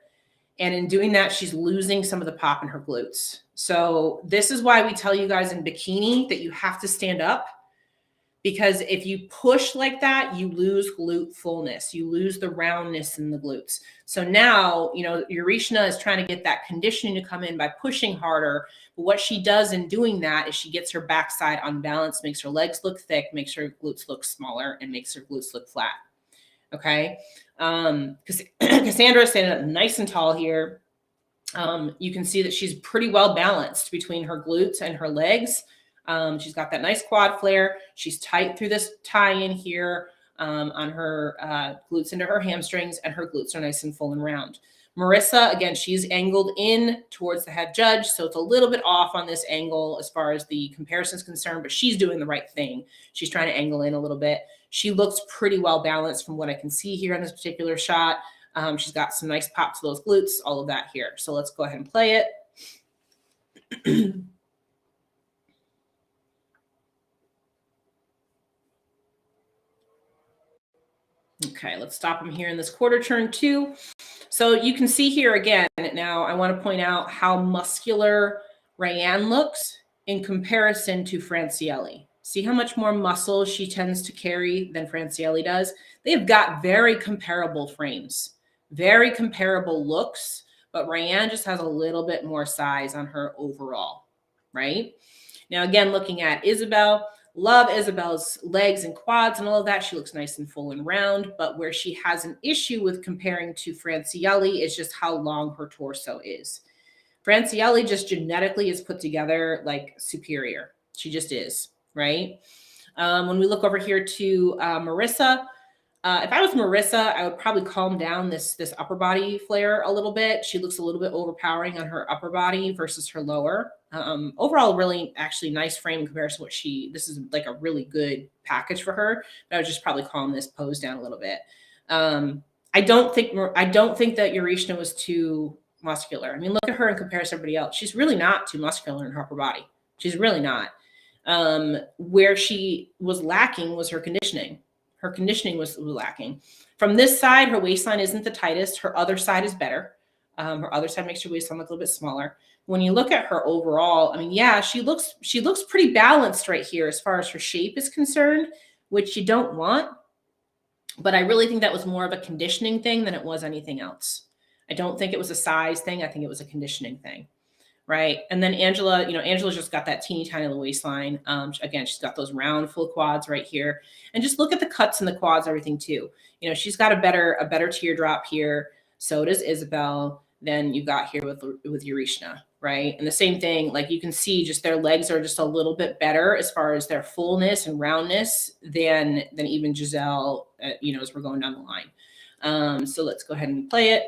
S1: And in doing that, she's losing some of the pop in her glutes. So this is why we tell you guys in bikini that you have to stand up. Because if you push like that, you lose glute fullness. You lose the roundness in the glutes. So now, Urishna is trying to get that conditioning to come in by pushing harder. But what she does in doing that is she gets her backside unbalanced, makes her legs look thick, makes her glutes look smaller, and makes her glutes look flat. Okay? Cassandra is standing up nice and tall here. You can see that she's pretty well balanced between her glutes and her legs. She's got that nice quad flare. She's tight through this tie-in here on her glutes into her hamstrings, and her glutes are nice and full and round. Marissa, again, she's angled in towards the head judge, so it's a little bit off on this angle as far as the comparison is concerned, but she's doing the right thing. She's trying to angle in a little bit. She looks pretty well balanced from what I can see here in this particular shot. She's got some nice pop to those glutes, all of that here. So let's go ahead and play it. Okay, let's stop them here in this quarter turn 2. So you can see here again, now I want to point out how muscular Rayanne looks in comparison to Francielli. See how much more muscle she tends to carry than Francielli does? They've got very comparable frames, very comparable looks, but Rayanne just has a little bit more size on her overall, right? Now, again, looking at Isabel, love Isabel's legs and quads and all of that. She looks nice and full and round, but where she has an issue with comparing to Francielli is just how long her torso is. Francielli just genetically is put together like superior. She just is, right? When we look over here to Marissa, if I was Marissa, I would probably calm down this upper body flare a little bit. She looks a little bit overpowering on her upper body versus her lower. Overall, really actually nice frame in comparison to what this is like a really good package for her. But I would just probably calm this pose down a little bit. I don't think that Urishna was too muscular. I mean, look at her in comparison to everybody else. She's really not too muscular in her upper body. She's really not. Where she was lacking was her conditioning. Her conditioning was lacking. From this side, her waistline isn't the tightest. Her other side is better. Her other side makes her waistline look a little bit smaller. When you look at her overall, I mean, yeah, she looks pretty balanced right here as far as her shape is concerned, which you don't want. But I really think that was more of a conditioning thing than it was anything else. I don't think it was a size thing. I think it was a conditioning thing. Right. And then Angela, Angela's just got that teeny tiny little waistline. Again, she's got those round full quads right here. And just look at the cuts in the quads, everything too. She's got a better teardrop here. So does Isabel. Than you got here with Urishna, right? And the same thing, like you can see just their legs are just a little bit better as far as their fullness and roundness than even Giselle, as we're going down the line. So let's go ahead and play it.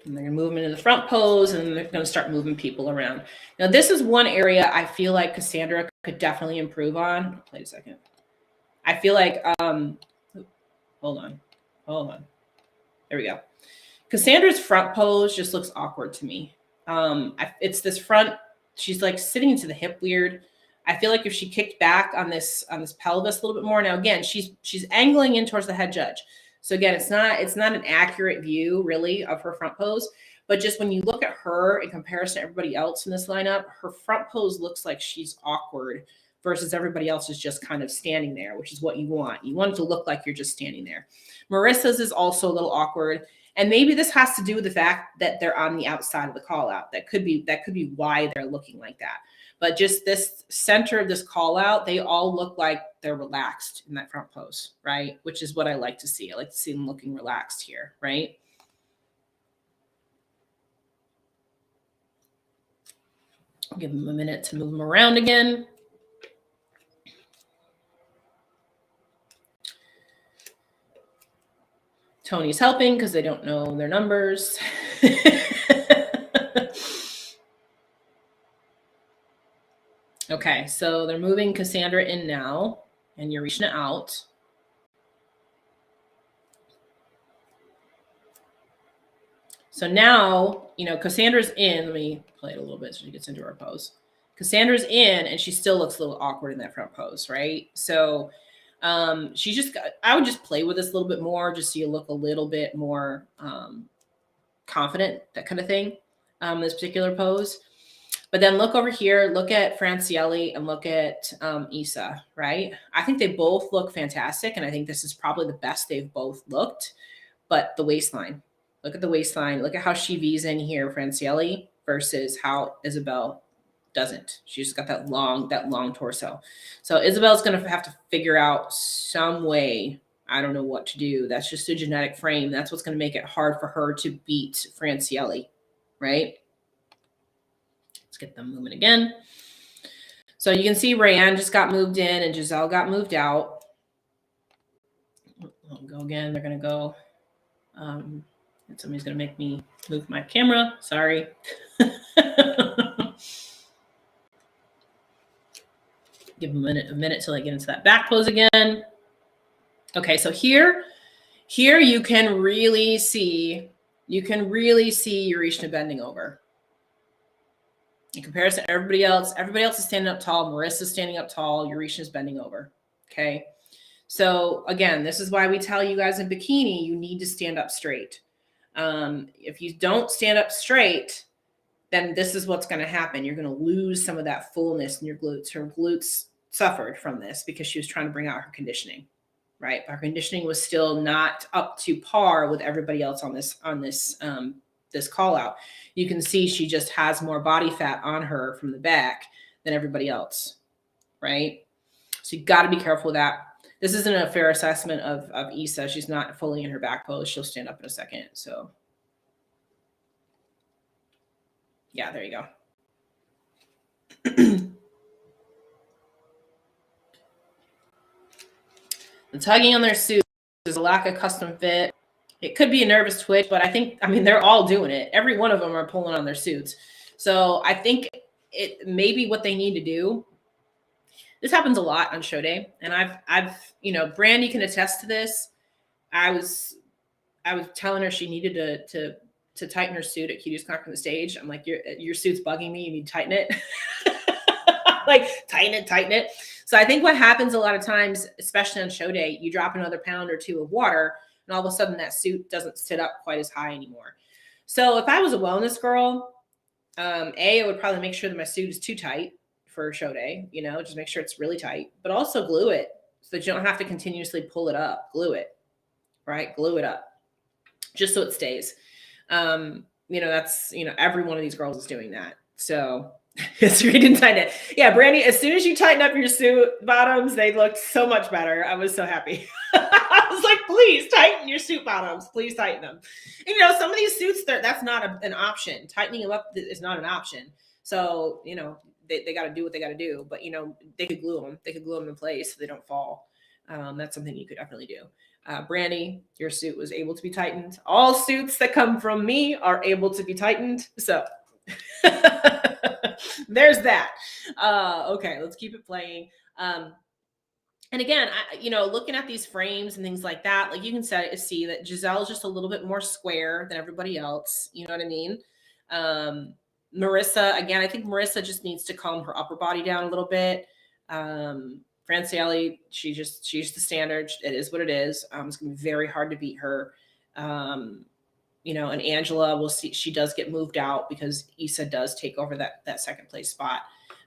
S1: And they're going to move them into the front pose, and they're going to start moving people around. Now, this is one area I feel like Cassandra could definitely improve on. Wait a second. I feel like, hold on. There we go. Cassandra's front pose just looks awkward to me. It's this front, she's like sitting into the hip weird. I feel like if she kicked back on this pelvis a little bit more. Now, again, she's angling in towards the head judge. So again, it's not an accurate view really of her front pose, but just when you look at her in comparison to everybody else in this lineup, her front pose looks like she's awkward versus everybody else is just kind of standing there, which is what you want. You want it to look like you're just standing there. Marissa's is also a little awkward. And maybe this has to do with the fact that they're on the outside of the call out. That could be why they're looking like that. But just this center of this call out, they all look like they're relaxed in that front pose, right? Which is what I like to see. I like to see them looking relaxed here, right? I'll give them a minute to move them around again. Tony's helping because they don't know their numbers. Okay, so they're moving Cassandra in now and Urishna out. So now, Cassandra's in. Let me play it a little bit so she gets into her pose. Cassandra's in and she still looks a little awkward in that front pose, right? So I would just play with this a little bit more just so you look a little bit more confident, that kind of thing, this particular pose. But then look over here, look at Francielli and look at Isa, right? I think they both look fantastic, and I think this is probably the best they've both looked. But the waistline, look at the waistline. Look at how she V's in here, Francielli, versus how Isabel doesn't. She's just got that long torso. So Isabel's going to have to figure out some way. I don't know what to do. That's just a genetic frame. That's what's going to make it hard for her to beat Francielli, right? Let's get them moving again. So you can see Rayanne just got moved in and Giselle got moved out. I'll go again. They're going to go. And somebody's going to make me move my camera. Sorry. Give them a minute till I get into that back pose again. Okay, so here you can really see Urishna bending over. In comparison to everybody else is standing up tall. Marissa's standing up tall. Urishna's bending over. Okay. So again, this is why we tell you guys in bikini, you need to stand up straight. If you don't stand up straight, then this is what's going to happen. You're going to lose some of that fullness in your glutes. Her glutes suffered from this because she was trying to bring out her conditioning, right? But her conditioning was still not up to par with everybody else on this call out. You can see she just has more body fat on her from the back than everybody else, right? So you got to be careful with that. This isn't a fair assessment of Issa. She's not fully in her back pose. She'll stand up in a second. So yeah, there you go. The tugging on their suits is a lack of custom fit. It could be a nervous twitch, but I mean, they're all doing it. Every one of them are pulling on their suits. So I think it may be what they need to do. This happens a lot on show day. And I've, Brandy can attest to this. I was telling her she needed to tighten her suit at Q2's Conquering the Stage. I'm like, your suit's bugging me. You need to tighten it. Like, tighten it. So I think what happens a lot of times, especially on show day, you drop another pound or two of water, and all of a sudden that suit doesn't sit up quite as high anymore. So if I was a wellness girl, I would probably make sure that my suit is too tight for show day, just make sure it's really tight, but also glue it so that you don't have to continuously pull it up. Glue it, right? Glue it up just so it stays. That's, every one of these girls is doing that. So yes, you didn't tighten it. Yeah, Brandy, as soon as you tighten up your suit bottoms, they looked so much better. I was so happy. I was like, please tighten your suit bottoms. Please tighten them. And, some of these suits, that's not an option. Tightening them up is not an option. So, they got to do what they got to do. But, they could glue them. They could glue them in place so they don't fall. That's something you could definitely do. Brandy, your suit was able to be tightened. All suits that come from me are able to be tightened. So there's that. Okay, let's keep it playing. And again, looking at these frames and things like that, like you can see that Giselle is just a little bit more square than everybody else. You know what I mean? Marissa, again, I think Marissa just needs to calm her upper body down a little bit. Francielli, she's the standard. It is what it is. It's going to be very hard to beat her. And Angela, we'll see. She does get moved out because Issa does take over that second place spot.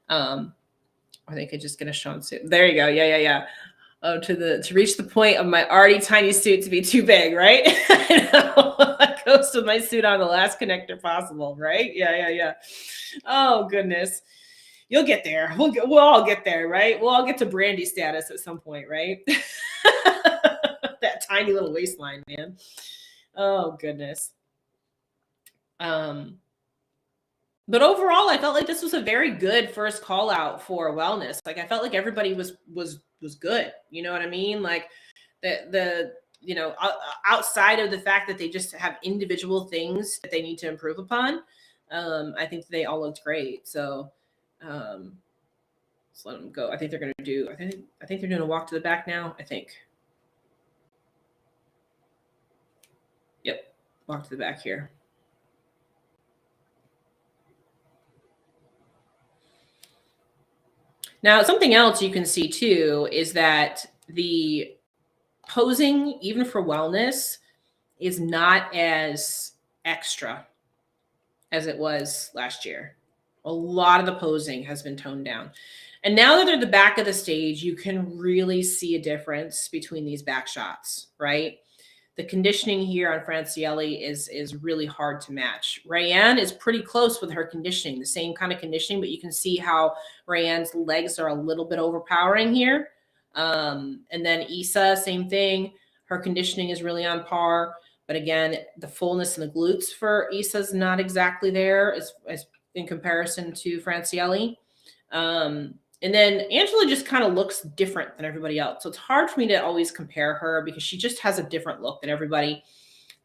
S1: Or they could just get a Sean suit. There you go. Yeah. Oh, to reach the point of my already tiny suit to be too big, right? I know. That goes with my suit on the last connector possible, right? Yeah. Oh goodness. You'll get there. We'll all get there, right? We'll all get to Brandy status at some point, right? That tiny little waistline, man. Oh goodness. But overall, I felt like this was a very good first call out for wellness. Like I felt like everybody was good. You know what I mean? Like outside of the fact that they just have individual things that they need to improve upon, I think they all looked great. So let's let them go. I think they're going to do. I think they're doing a walk to the back now. I think. Yep, walk to the back here. Now, something else you can see too is that the posing, even for wellness, is not as extra as it was last year. A lot of the posing has been toned down. And now that they're at the back of the stage, you can really see a difference between these back shots, right? The conditioning here on Francielli is really hard to match. Rayanne is pretty close with her conditioning, the same kind of conditioning, but you can see how Rayanne's legs are a little bit overpowering here. And then Issa, same thing. Her conditioning is really on par. But again, the fullness in the glutes for Issa is not exactly there as in comparison to Francielli. And then Angela just kind of looks different than everybody else. So it's hard for me to always compare her because she just has a different look than everybody.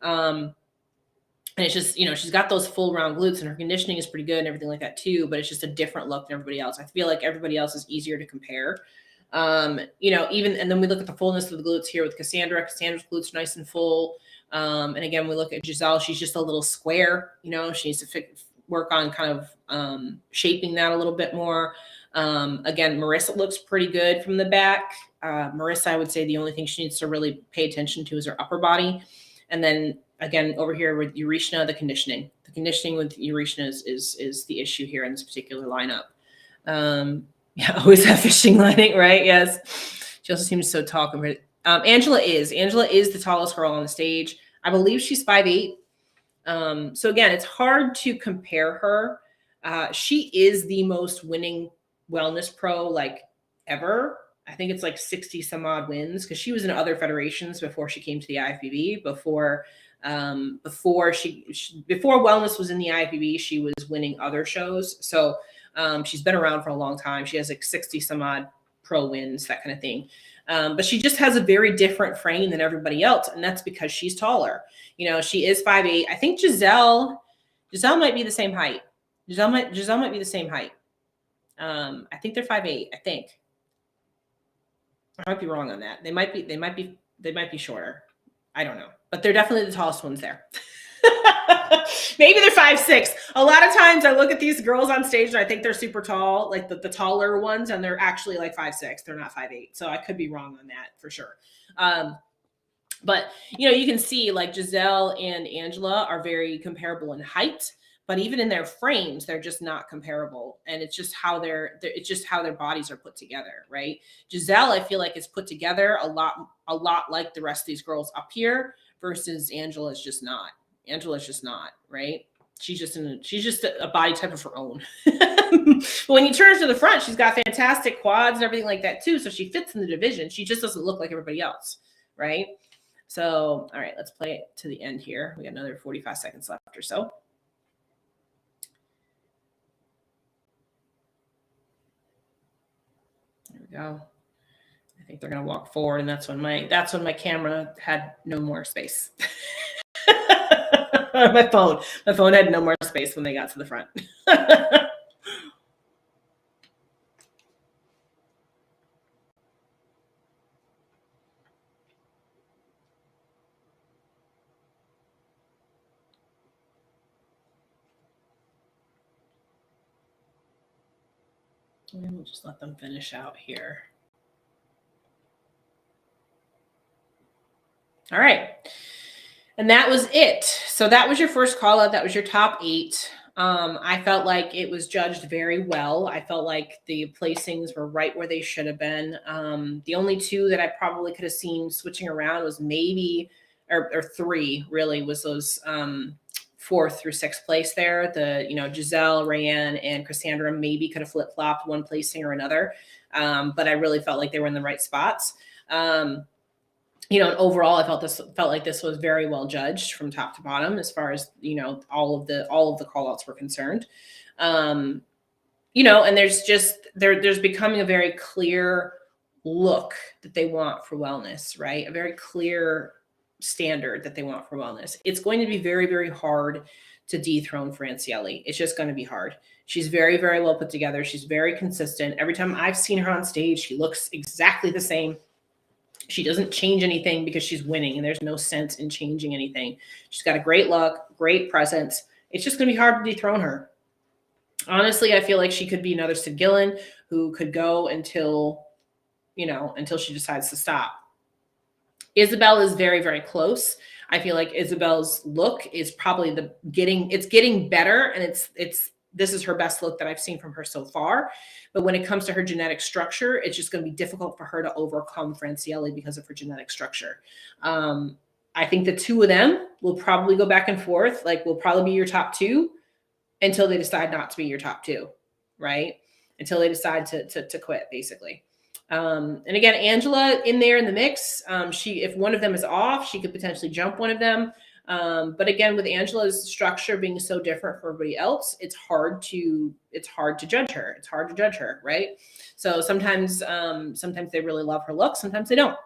S1: And it's just, she's got those full round glutes and her conditioning is pretty good and everything like that too, but it's just a different look than everybody else. I feel like everybody else is easier to compare. And then we look at the fullness of the glutes here with Cassandra. Cassandra's glutes are nice and full. And again, we look at Giselle, she's just a little square, she needs to work on kind of shaping that a little bit more. Again, Marissa looks pretty good from the back. Marissa, I would say the only thing she needs to really pay attention to is her upper body. And then again, over here with Urishna, the conditioning with Urishna is the issue here in this particular lineup. Yeah, always have fishing lining, right? Yes. She also seems so tall compared to, Angela is the tallest girl on the stage. I believe she's 5'8". So again, it's hard to compare her. She is the most winning wellness pro like ever. I think it's like 60 some odd wins because she was in other federations before she came to the IFBB. Before wellness was in the IFBB, she was winning other shows. So she's been around for a long time. She has like 60 some odd pro wins, that kind of thing. But she just has a very different frame than everybody else, and that's because she's taller. You know, she is 5'8". I think Giselle might be the same height. Giselle might be the same height. I think they're 5'8". I think. I might be wrong on that. They might be shorter. I don't know, but they're definitely the tallest ones there. Maybe they're 5'6". A lot of times I look at these girls on stage and I think they're super tall, like the taller ones, and they're actually like 5'6". They're not 5'8". So I could be wrong on that for sure. But you know, you can see like Giselle and Angela are very comparable in height, but even in their frames, they're just not comparable. And it's just how their bodies are put together, right? Giselle, I feel like, is put together a lot like the rest of these girls up here, versus Angela's just not. Angela's just not, right? She's just a body type of her own. But when you turn her to the front, she's got fantastic quads and everything like that too. So she fits in the division. She just doesn't look like everybody else, right? So, all right, let's play it to the end here. We got another 45 seconds left or so. There we go. I think they're gonna walk forward, and that's when my camera had no more space. my phone had no more space when they got to the front. And we'll just let them finish out here. All right. And that was it. So that was your first call out. That was your top 8. I felt like it was judged very well. I felt like the placings were right where they should have been. The only 2 that I probably could have seen switching around was maybe, or 3 really, was those 4th through 6th place there. Giselle, Rayanne, and Cassandra maybe could have flip-flopped one placing or another. But I really felt like they were in the right spots. And overall, I felt like this was very well judged from top to bottom, as far as, all of the call outs were concerned. And there's becoming a very clear look that they want for wellness, right? A very clear standard that they want for wellness. It's going to be very, very hard to dethrone Francielli. It's just going to be hard. She's very, very well put together. She's very consistent. Every time I've seen her on stage, she looks exactly the same. She doesn't change anything because she's winning, and there's no sense in changing anything. She's got a great look, great presence. It's just going to be hard to dethrone her. Honestly, I feel like she could be another Sid Gillen, who could go until she decides to stop. Isabel is very, very close. I feel like Isabel's look is probably getting better, and this is her best look that I've seen from her so far. But when it comes to her genetic structure, it's just going to be difficult for her to overcome Francielli because of her genetic structure. I think the 2 of them will probably go back and forth. Like, will probably be your top 2 until they decide not to be your top 2, right? Until they decide to quit, basically. And again, Angela in there in the mix. If one of them is off, she could potentially jump one of them. But again, with Angela's structure being so different from everybody else, it's hard to judge her. It's hard to judge her, right? So sometimes they really love her look, sometimes they don't.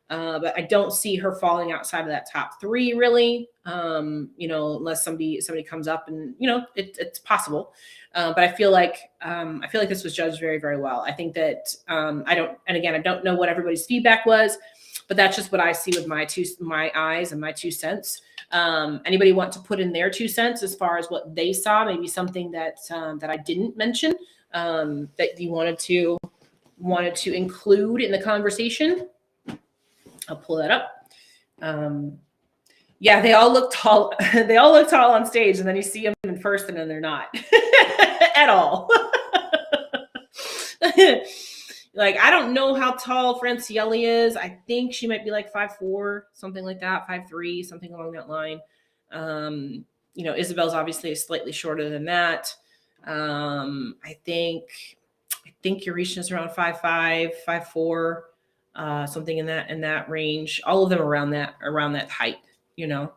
S1: But I don't see her falling outside of that top 3, really. Unless somebody comes up and it's possible. But I feel like this was judged very, very well. I think that I don't know what everybody's feedback was, but that's just what I see with my eyes and my 2 cents. Anybody want to put in their 2 cents as far as what they saw? Maybe something that I didn't mention that you wanted to include in the conversation. I'll pull that up. Yeah, they all look tall. They all look tall on stage, and then you see them in person, and they're not at all. Like, I don't know how tall Francielli is. I think she might be like 5'4", something like that, 5'3", something along that line. Isabel's obviously slightly shorter than that. I think Eureka's around 5'5", 5'4", something in that range. All of them around that height, you know.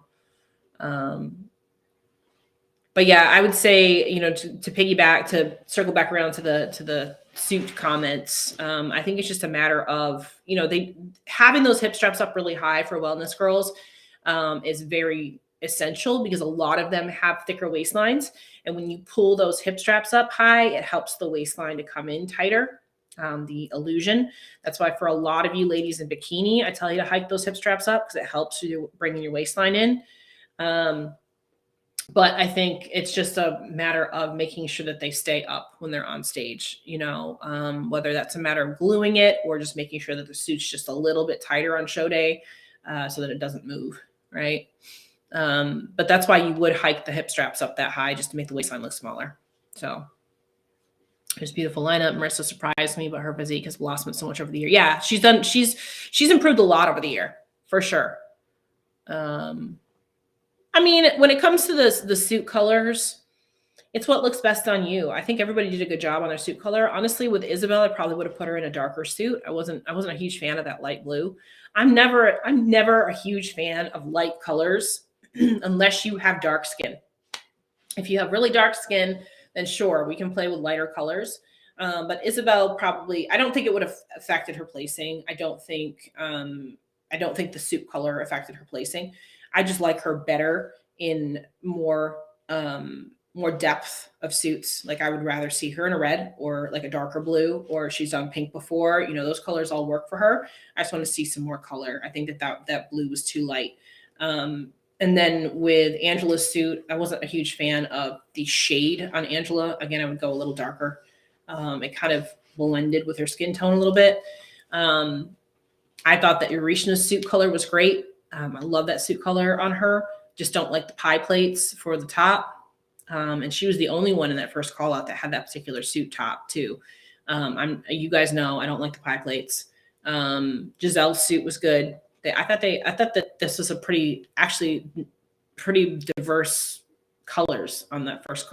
S1: But yeah, I would say, to piggyback, to circle back around to the suit comments. I think it's just a matter of, they having those hip straps up really high for wellness girls is very essential, because a lot of them have thicker waistlines. And when you pull those hip straps up high, it helps the waistline to come in tighter. The illusion. That's why for a lot of you ladies in bikini, I tell you to hike those hip straps up, because it helps you bring your waistline in. But I think it's just a matter of making sure that they stay up when they're on stage, whether that's a matter of gluing it or just making sure that the suit's just a little bit tighter on show day, so that it doesn't move, right? But that's why you would hike the hip straps up that high, just to make the waistline look smaller. So there's a beautiful lineup. Marissa surprised me, but her physique has blossomed so much over the year. Yeah, she's improved a lot over the year, for sure. I mean, when it comes to the suit colors, it's what looks best on you. I think everybody did a good job on their suit color. Honestly, with Isabel, I probably would have put her in a darker suit. I wasn't a huge fan of that light blue. I'm never a huge fan of light colors unless you have dark skin. If you have really dark skin, then sure, we can play with lighter colors. But Isabel probably, I don't think it would have affected her placing. I don't think the suit color affected her placing. I just like her better in more depth of suits. Like, I would rather see her in a red or like a darker blue, or she's done pink before. Those colors all work for her. I just want to see some more color. I think that blue was too light. And then with Angela's suit, I wasn't a huge fan of the shade on Angela. Again, I would go a little darker. It kind of blended with her skin tone a little bit. I thought that Eureka's suit color was great. I love that suit color on her. Just don't like the pie plates for the top. And she was the only one in that first call out that had that particular suit top too. You guys know I don't like the pie plates. Giselle's suit was good. I thought that this was pretty diverse colors on that first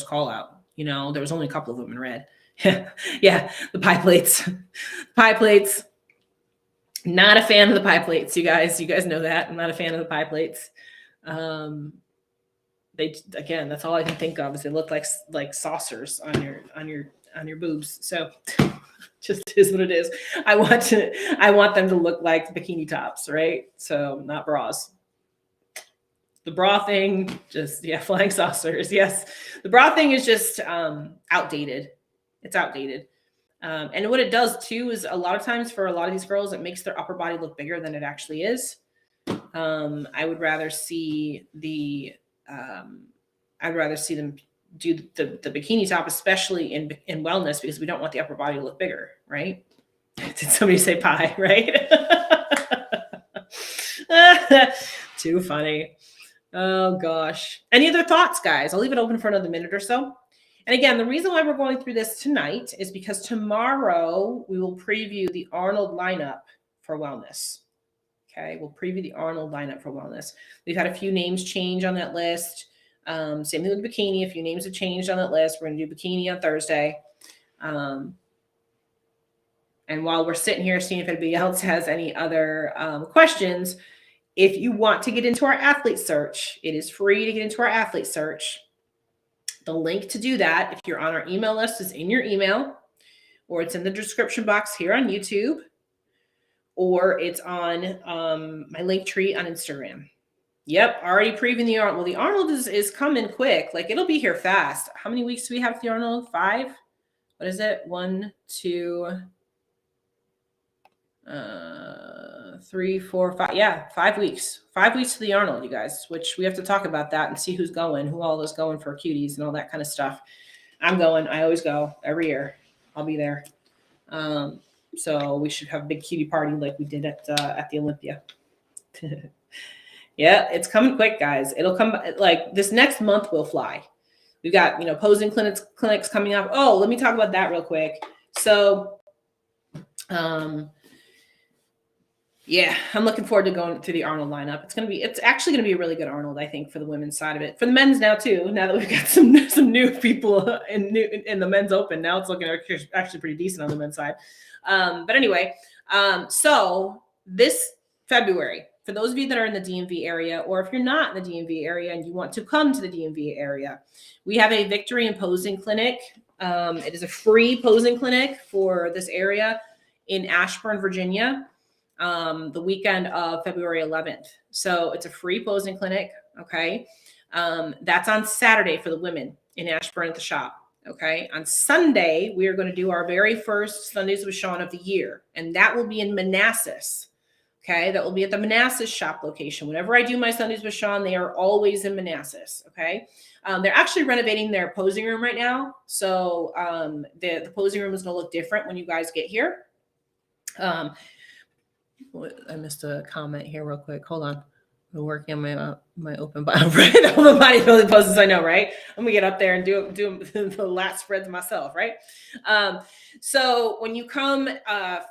S1: call out. There was only a couple of them in red. Yeah, the pie plates. Pie plates. Not a fan of the pie plates, you guys. You guys know that. I'm not a fan of the pie plates. That's all I can think of, is they look like saucers on your boobs. So just is what it is. I want them to look like bikini tops, right? So not bras. The bra thing, flying saucers. Yes, the bra thing is just outdated. It's outdated. And what it does too is, a lot of times for a lot of these girls, it makes their upper body look bigger than it actually is. I would rather see them do the bikini top, especially in wellness, because we don't want the upper body to look bigger, right? Did somebody say pie, right? Too funny. Oh gosh. Any other thoughts, guys? I'll leave it open for another minute or so. And again, the reason why we're going through this tonight is because tomorrow we will preview the Arnold lineup for wellness. Okay, we'll preview the Arnold lineup for wellness. We've had a few names change on that list. Same thing with bikini. A few names have changed on that list. We're going to do bikini on Thursday. And while we're sitting here seeing if anybody else has any other questions, if you want to get into our athlete search, it is free to get into our athlete search. The link to do that, if you're on our email list, is in your email, or it's in the description box here on YouTube, or it's on my link tree on Instagram. Yep, already previewing the Arnold. Well, the Arnold is coming quick. Like, it'll be here fast. How many weeks do we have for the Arnold? 5? What is it? 1, 2, 3, 4, 5. Yeah, 5 weeks. 5 weeks to the Arnold, you guys, which we have to talk about that and see who all is going for cuties and all that kind of stuff. I'm going. I always go every year. I'll be there. So we should have a big cutie party like we did at the Olympia. Yeah, it's coming quick, guys. It'll come like this next month will fly. We've got, posing clinics coming up. Oh, let me talk about that real quick. So, yeah, I'm looking forward to going through the Arnold lineup. It's actually gonna be a really good Arnold, I think, for the women's side of it. For the men's now too. Now that we've got some new people in the men's open, now it's looking actually pretty decent on the men's side. But anyway, so this February, for those of you that are in the DMV area, or if you're not in the DMV area and you want to come to the DMV area, we have a Victory and Posing Clinic. It is a free posing clinic for this area in Ashburn, Virginia, the weekend of February 11th. So it's a free posing clinic. Okay. That's on Saturday for the women in Ashburn at the shop. Okay. On Sunday, we are going to do our very first Sundays with Sean of the year, and that will be in Manassas. Okay. That will be at the Manassas shop location. Whenever I do my Sundays with Sean, they are always in Manassas. Okay. They're actually renovating their posing room right now. So the posing room is going to look different when you guys get here. I missed a comment here real quick. Hold on. I'm working on my open body, right? The open bodybuilding poses. I know, right? I'm gonna get up there and do the lat spreads myself, right? So when you come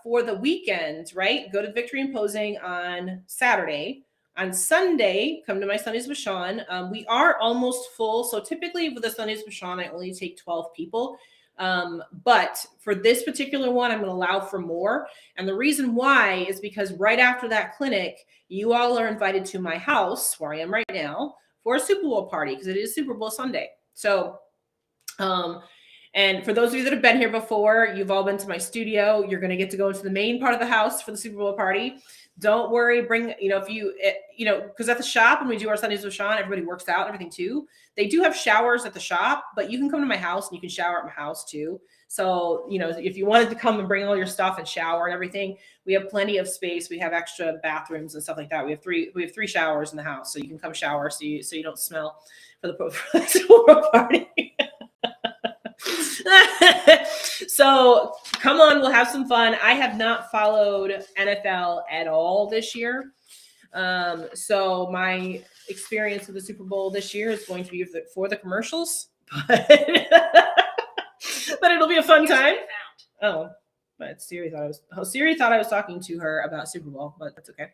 S1: for the weekend, right? Go to Victory and Posing on Saturday. On Sunday, come to my Sundays with Sean. We are almost full. So typically with the Sundays with Sean, I only take 12 people. But for this particular one, I'm going to allow for more. And the reason why is because right after that clinic, you all are invited to my house where I am right now for a Super Bowl party, because it is Super Bowl Sunday. So, and for those of you that have been here before, you've all been to my studio. You're going to get to go into the main part of the house for the Super Bowl party. Don't worry, bring, because at the shop, when we do our Sundays with Sean, everybody works out and everything too. They do have showers at the shop, but you can come to my house and you can shower at my house too. So, if you wanted to come and bring all your stuff and shower and everything, we have plenty of space. We have extra bathrooms and stuff like that. We have three showers in the house, so you can come shower so you don't smell for the Super Bowl party. So come on, we'll have some fun. I have not followed NFL at all this year. So my experience with the Super Bowl this year is going to be for the commercials, but it'll be a fun time. Oh, but Siri thought I was talking to her about Super Bowl, but that's okay.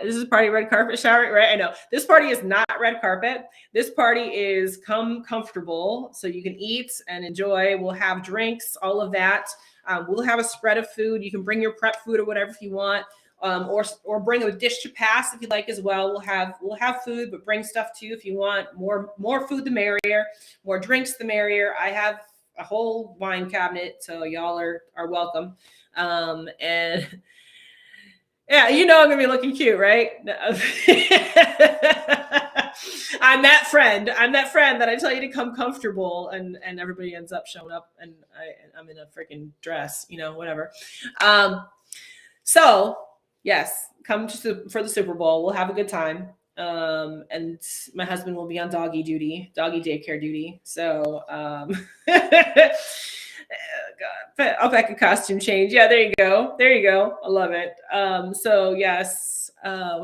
S1: This is a party red carpet shower, right? I know this party is not red carpet. This party is come comfortable so you can eat and enjoy. We'll have drinks, all of that. We'll have a spread of food. You can bring your prep food or whatever if you want, or bring a dish to pass if you like as well. We'll have food, but bring stuff too if you want. More food the merrier. More drinks the merrier. I have a whole wine cabinet, so y'all are welcome. And yeah, I'm gonna be looking cute, right? I'm that friend that I tell you to come comfortable, and everybody ends up showing up, and I'm in a freaking dress, whatever. So yes, come for the Super Bowl. We'll have a good time. And my husband will be on doggy daycare duty. So, God, I'll back a costume change. Yeah, there you go. I love it. So yes, I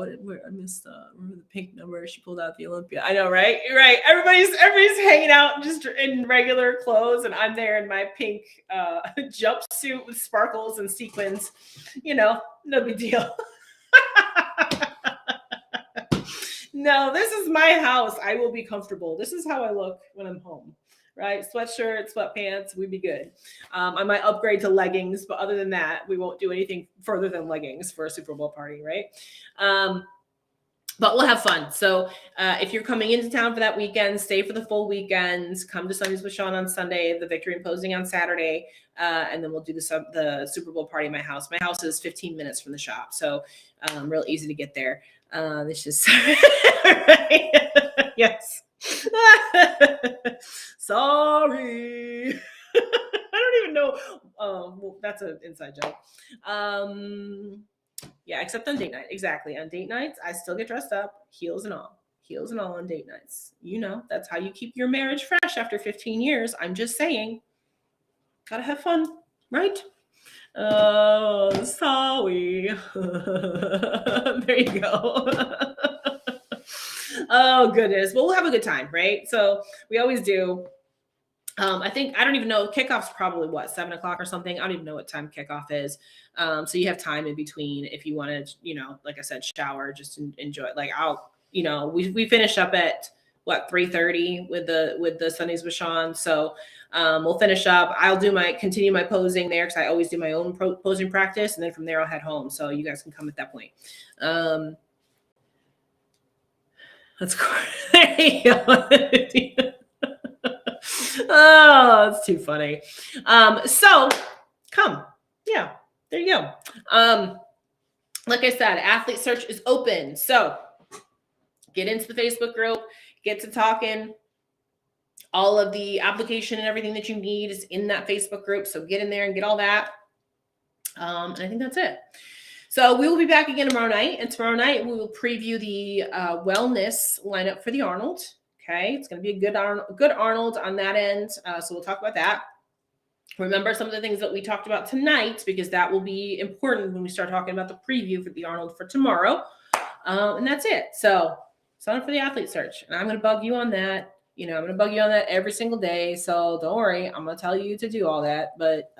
S1: missed, remember the pink number she pulled out the Olympia. I know, right? You're right. Everybody's hanging out just in regular clothes, and I'm there in my pink, jumpsuit with sparkles and sequins, no big deal. No, this is my house. I will be comfortable. This is how I look when I'm home, right? Sweatshirt, sweatpants, we'd be good. I might upgrade to leggings, but other than that, we won't do anything further than leggings for a Super Bowl party, right? But we'll have fun. So if you're coming into town for that weekend, stay for the full weekend. Come to Sundays with Sean on Sunday, the Victory and Posing on Saturday, and then we'll do the Super Bowl party at my house. My house is 15 minutes from the shop, so real easy to get there. This is right. Yes. Sorry. I don't even know. Well, that's an inside joke. Yeah, except on date night. Exactly. On date nights, I still get dressed up, heels and all on date nights. That's how you keep your marriage fresh after 15 years. I'm just saying. Gotta have fun, right? Oh, sorry. There you go. Oh goodness. Well, we'll have a good time, right? So we always do. I think I don't even know. Kickoff's probably what 7 o'clock or something. I don't even know what time kickoff is. So you have time in between if you want to, like I said, shower, just enjoy it. Like we finish up at what 3:30 with the Sundays with Sean. So we'll finish up. I'll continue my posing there because I always do my own posing practice, and then from there I'll head home. So you guys can come at that point. Let's go. There you go. Oh, that's too funny. So come. Yeah, there you go. Like I said, Athlete Search is open. So get into the Facebook group, get to talking. All of the application and everything that you need is in that Facebook group. So get in there and get all that. And I think that's it. So we will be back again tomorrow night. And tomorrow night, we will preview the wellness lineup for the Arnold. Okay, it's going to be a good Arnold on that end. So we'll talk about that. Remember some of the things that we talked about tonight, because that will be important when we start talking about the preview for the Arnold for tomorrow. And that's it. So sign up for the Athlete Search. And I'm going to bug you on that. I'm going to bug you on that every single day. So don't worry. I'm going to tell you to do all that. But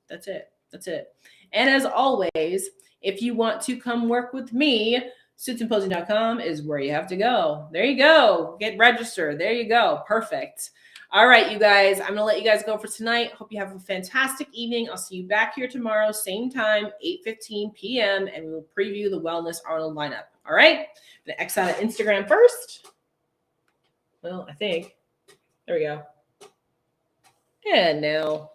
S1: that's it. That's it. And as always, if you want to come work with me, suitsandposing.com is where you have to go. There you go. Get registered. There you go. Perfect. All right, you guys. I'm going to let you guys go for tonight. Hope you have a fantastic evening. I'll see you back here tomorrow, same time, 8:15 p.m., and we will preview the Wellness Arnold lineup. All right? I'm going to X out of Instagram first. Well, I think. There we go. And now.